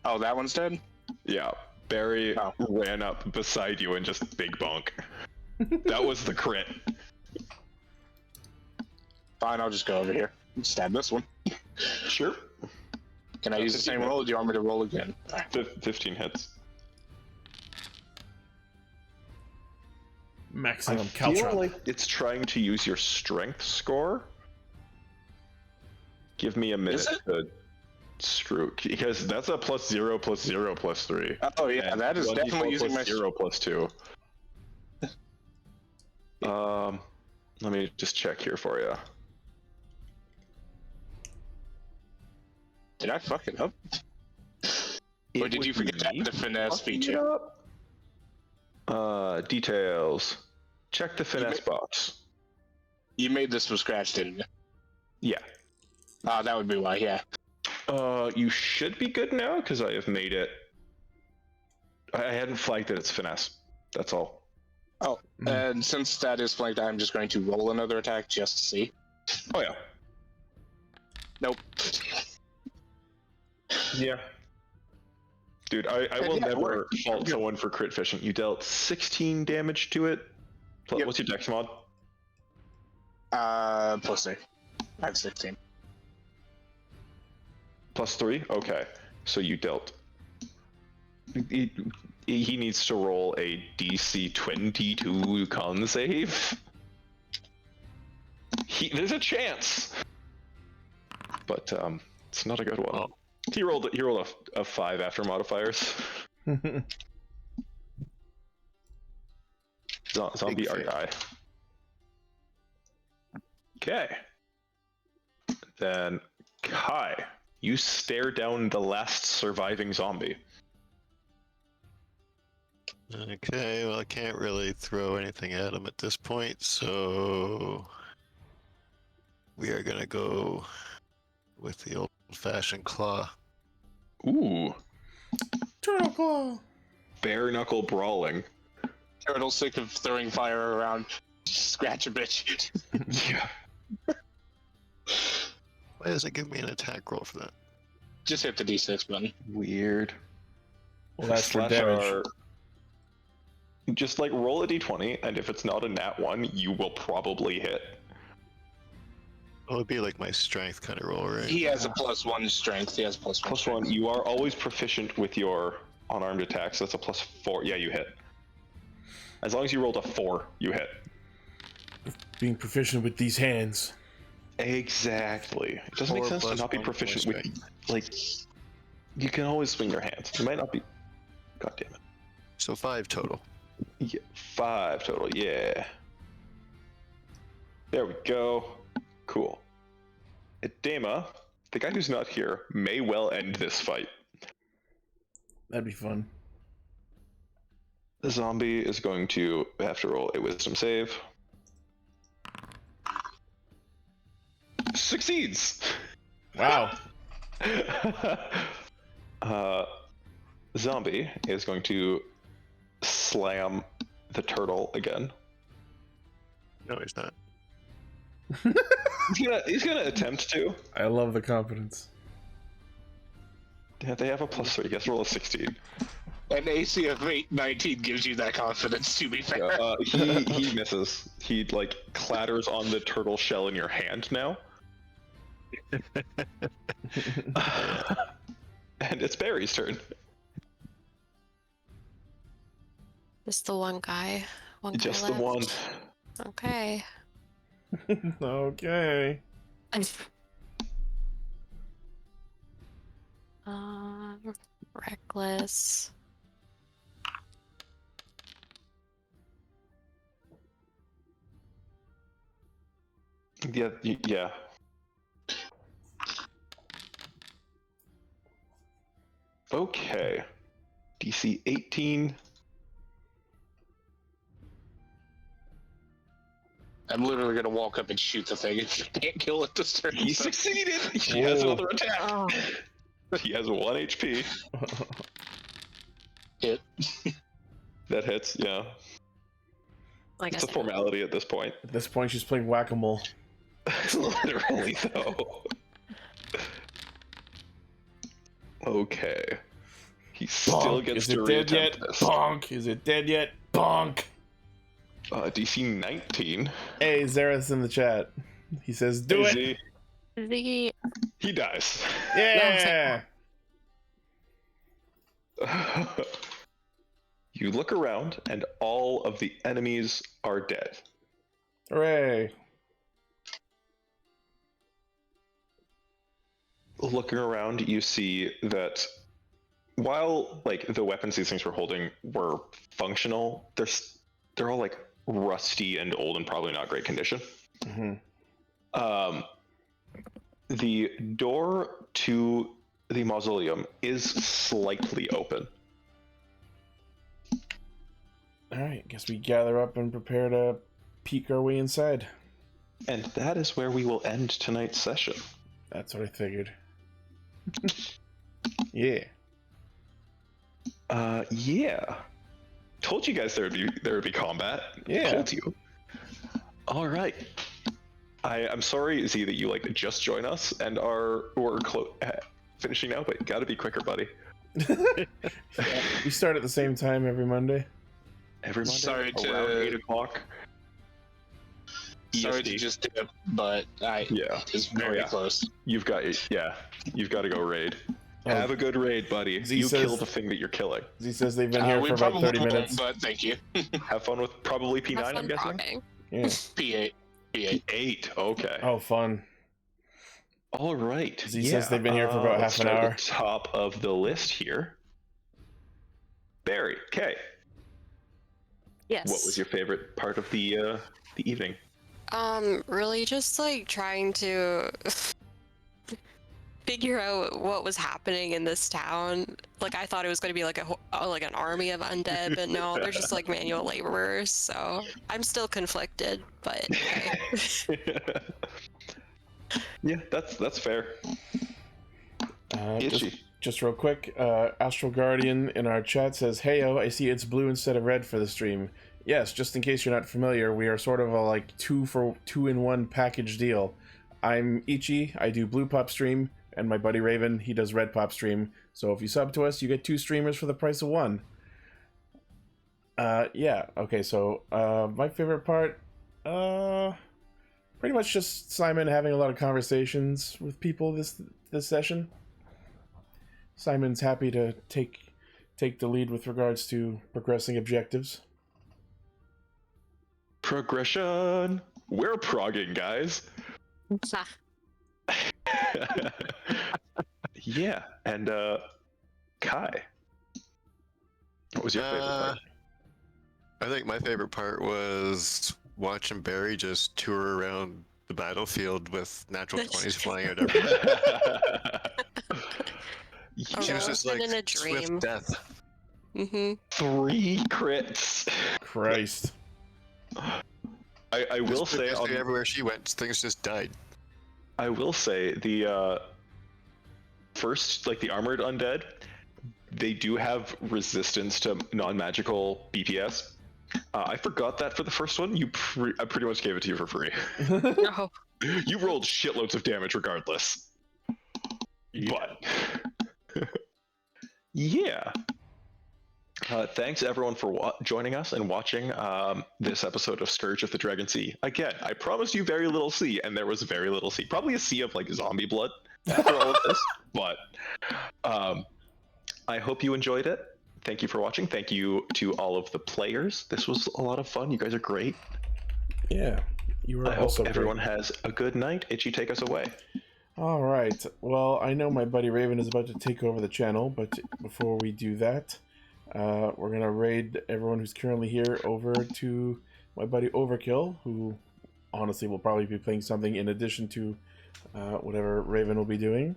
Oh, that one's dead? Yeah. Barry Oh. ran up beside you and just big bonk. That was the crit. Fine, I'll just go over here and stab this one. Sure. Can I use the same roll, or do you want me to roll again? 15 hits. Maximum I feel Caltron. like it's trying to use your strength score. Give me a minute Is it? to screw, because that's a +0 +0 +3. Oh yeah, And that is 1d4 definitely using my... 0 +2. Let me just check here for you. Did I fuck it up? Or did you forget to add the finesse feature? Details. Check the finesse box. You made this from scratch, didn't you? Yeah. That would be why, yeah. You should be good now because I have made it. I hadn't flagged that it's finesse. That's all. Oh, and since that is flanked, I'm just going to roll another attack just to see. Oh yeah. Nope. Yeah. Dude, I will Yeah, never work. fault someone for crit fishing. You dealt 16 damage to it. Yep. What's your dex mod? +3. I have 16. +3? Okay. So you dealt... He needs to roll a DC 22 con save. There's a chance! But, it's not a good one. Oh. He rolled a 5 after modifiers. Zombie our guy. Okay. Then, Kai, you stare down the last surviving zombie. Okay, well, I can't really throw anything at him at this point, so we are gonna go with the old-fashioned claw. Ooh. Turtle claw. Bare knuckle brawling. Turtle sick of throwing fire around. Scratch a bitch. Yeah. Why does it give me an attack roll for that? Just hit the D6 button. Weird. Well, that's for Slash damage. our- Just like roll a d20, and if it's not a nat 1, you will probably hit. Oh, it'd be like my strength kind of roll, right? He has a +1 strength. He has +1 +1, strength. you are always proficient with your unarmed attacks. That's a +4. Yeah, you hit. As long as you rolled a 4, you hit. Being proficient with these hands. Exactly. It doesn't make 4 sense to plus not be 1 proficient more with, strength. like, you can always swing your hands. You might not be. God damn it. So 5 total. Yeah, 5 total, yeah. There we go. Cool. Edema, the guy who's not here, may well end this fight. That'd be fun. The zombie is going to have to roll a wisdom save. Succeeds! Wow. Zombie is going to slam the turtle again. No, he's not. He's gonna attempt to. I love the confidence. Yeah, they have a +3. He has to roll a 16. An AC of 19 gives you that confidence, to be fair. He misses. He like clatters on the turtle shell in your hand now. And it's Barry's turn. Just the one guy. One guy Just left. the one. Okay. Okay. Reckless. Yeah. Okay. DC 18. I'm literally gonna walk up and shoot the thing if you can't kill it this turn. He so- succeeded! He has Whoa. another attack! Oh. He has 1 HP. Hit. That hits, yeah. Like I It's a said, formality at this point. At this point, she's playing whack-a-mole. Literally, though. Okay. He still Bonk. gets Is to it dead yet? reattempt this. Bonk. Is it dead yet? Bonk. DC 19. Hey, Zareth in the chat. He says, "Do it." Easy. the He dies. Yeah. You look around, and all of the enemies are dead. Hooray. Looking around, you see that while like the weapons these things were holding were functional, they're all like rusty and old and probably not great condition. Mm-hmm. The door to the mausoleum is slightly open. All right. Guess we gather up and prepare to peek our way inside. And that is where we will end tonight's session. That's what I figured. Yeah. Yeah. Told you guys there would be combat. Yeah. Told you. All right. I'm sorry, Z, that you like just join us and we're finishing now, but gotta be quicker, buddy. We start at the same time every Monday. Every Monday Sorry around to- 8 o'clock. Sorry to EST. just dip, but it's very close. You've got to go raid. Oh. Have a good raid, buddy. Z You says- kill the thing that you're killing. Z says they've been here We for about probably 30 won't, minutes. but thank you. Have fun with probably P9, Have I'm fun guessing. talking. Yeah. P8. P8. 8. Okay. Oh, fun. All right. Z says they've been here for about let's half an start hour. at the top of the list here. Barry, okay. Yes. What was your favorite part of the evening? Really just like trying to figure out what was happening in this town. Like I thought it was going to be like like an army of undead, but no, they're just like manual laborers. So I'm still conflicted, but okay. Yeah, that's fair. Itchy. Just real quick, Astral Guardian in our chat says, "Heyo, I see it's blue instead of red for the stream." Yes, just in case you're not familiar, we are sort of a like 2-for-2-in-1 package deal. I'm Ichi, I do BluePopStream, and my buddy Raven, he does RedPopStream. So if you sub to us, you get 2 streamers for the price of 1. Yeah, okay, so my favorite part, pretty much just Simon having a lot of conversations with people this session. Simon's happy to take the lead with regards to progressing objectives. Progression. We're progging, guys. Ah, Yeah, and Kai, what was your favorite part? I think my favorite part was watching Barry just tour around the battlefield with natural 20s flying out everywhere. Oh, She was that just would've like been a swift dream. death. 3 crits. Christ. I will say Basically everywhere she went, things just died. I will say the first, like the armored undead, they do have resistance to non-magical BPS. I forgot that for the first one. I pretty much gave it to you for free. no. You rolled shitloads of damage regardless. But yeah. Thanks everyone for joining us and watching this episode of Scourge of the Dragon Sea. Again, I promised you very little sea, and there was very little sea. Probably a sea of like zombie blood after all of this. But I hope you enjoyed it. Thank you for watching. Thank you to all of the players. This was a lot of fun. You guys are great. Yeah, you were I also hope everyone great. has a good night. Itchy, take us away. All right. Well, I know my buddy Raven is about to take over the channel, but before we do that, we're gonna raid everyone who's currently here over to my buddy Overkill, who honestly will probably be playing something in addition to whatever Raven will be doing.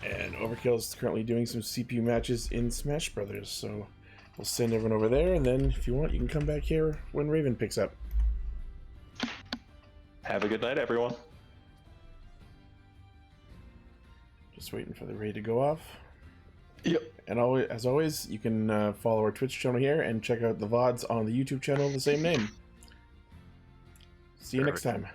And Overkill is currently doing some CPU matches in Smash Brothers, so we'll send everyone over there, and then if you want, you can come back here when Raven picks up. Have a good night, everyone. Just waiting for the raid to go off. Yep. And always, as always, you can follow our Twitch channel here and check out the VODs on the YouTube channel of the same name. See you next time.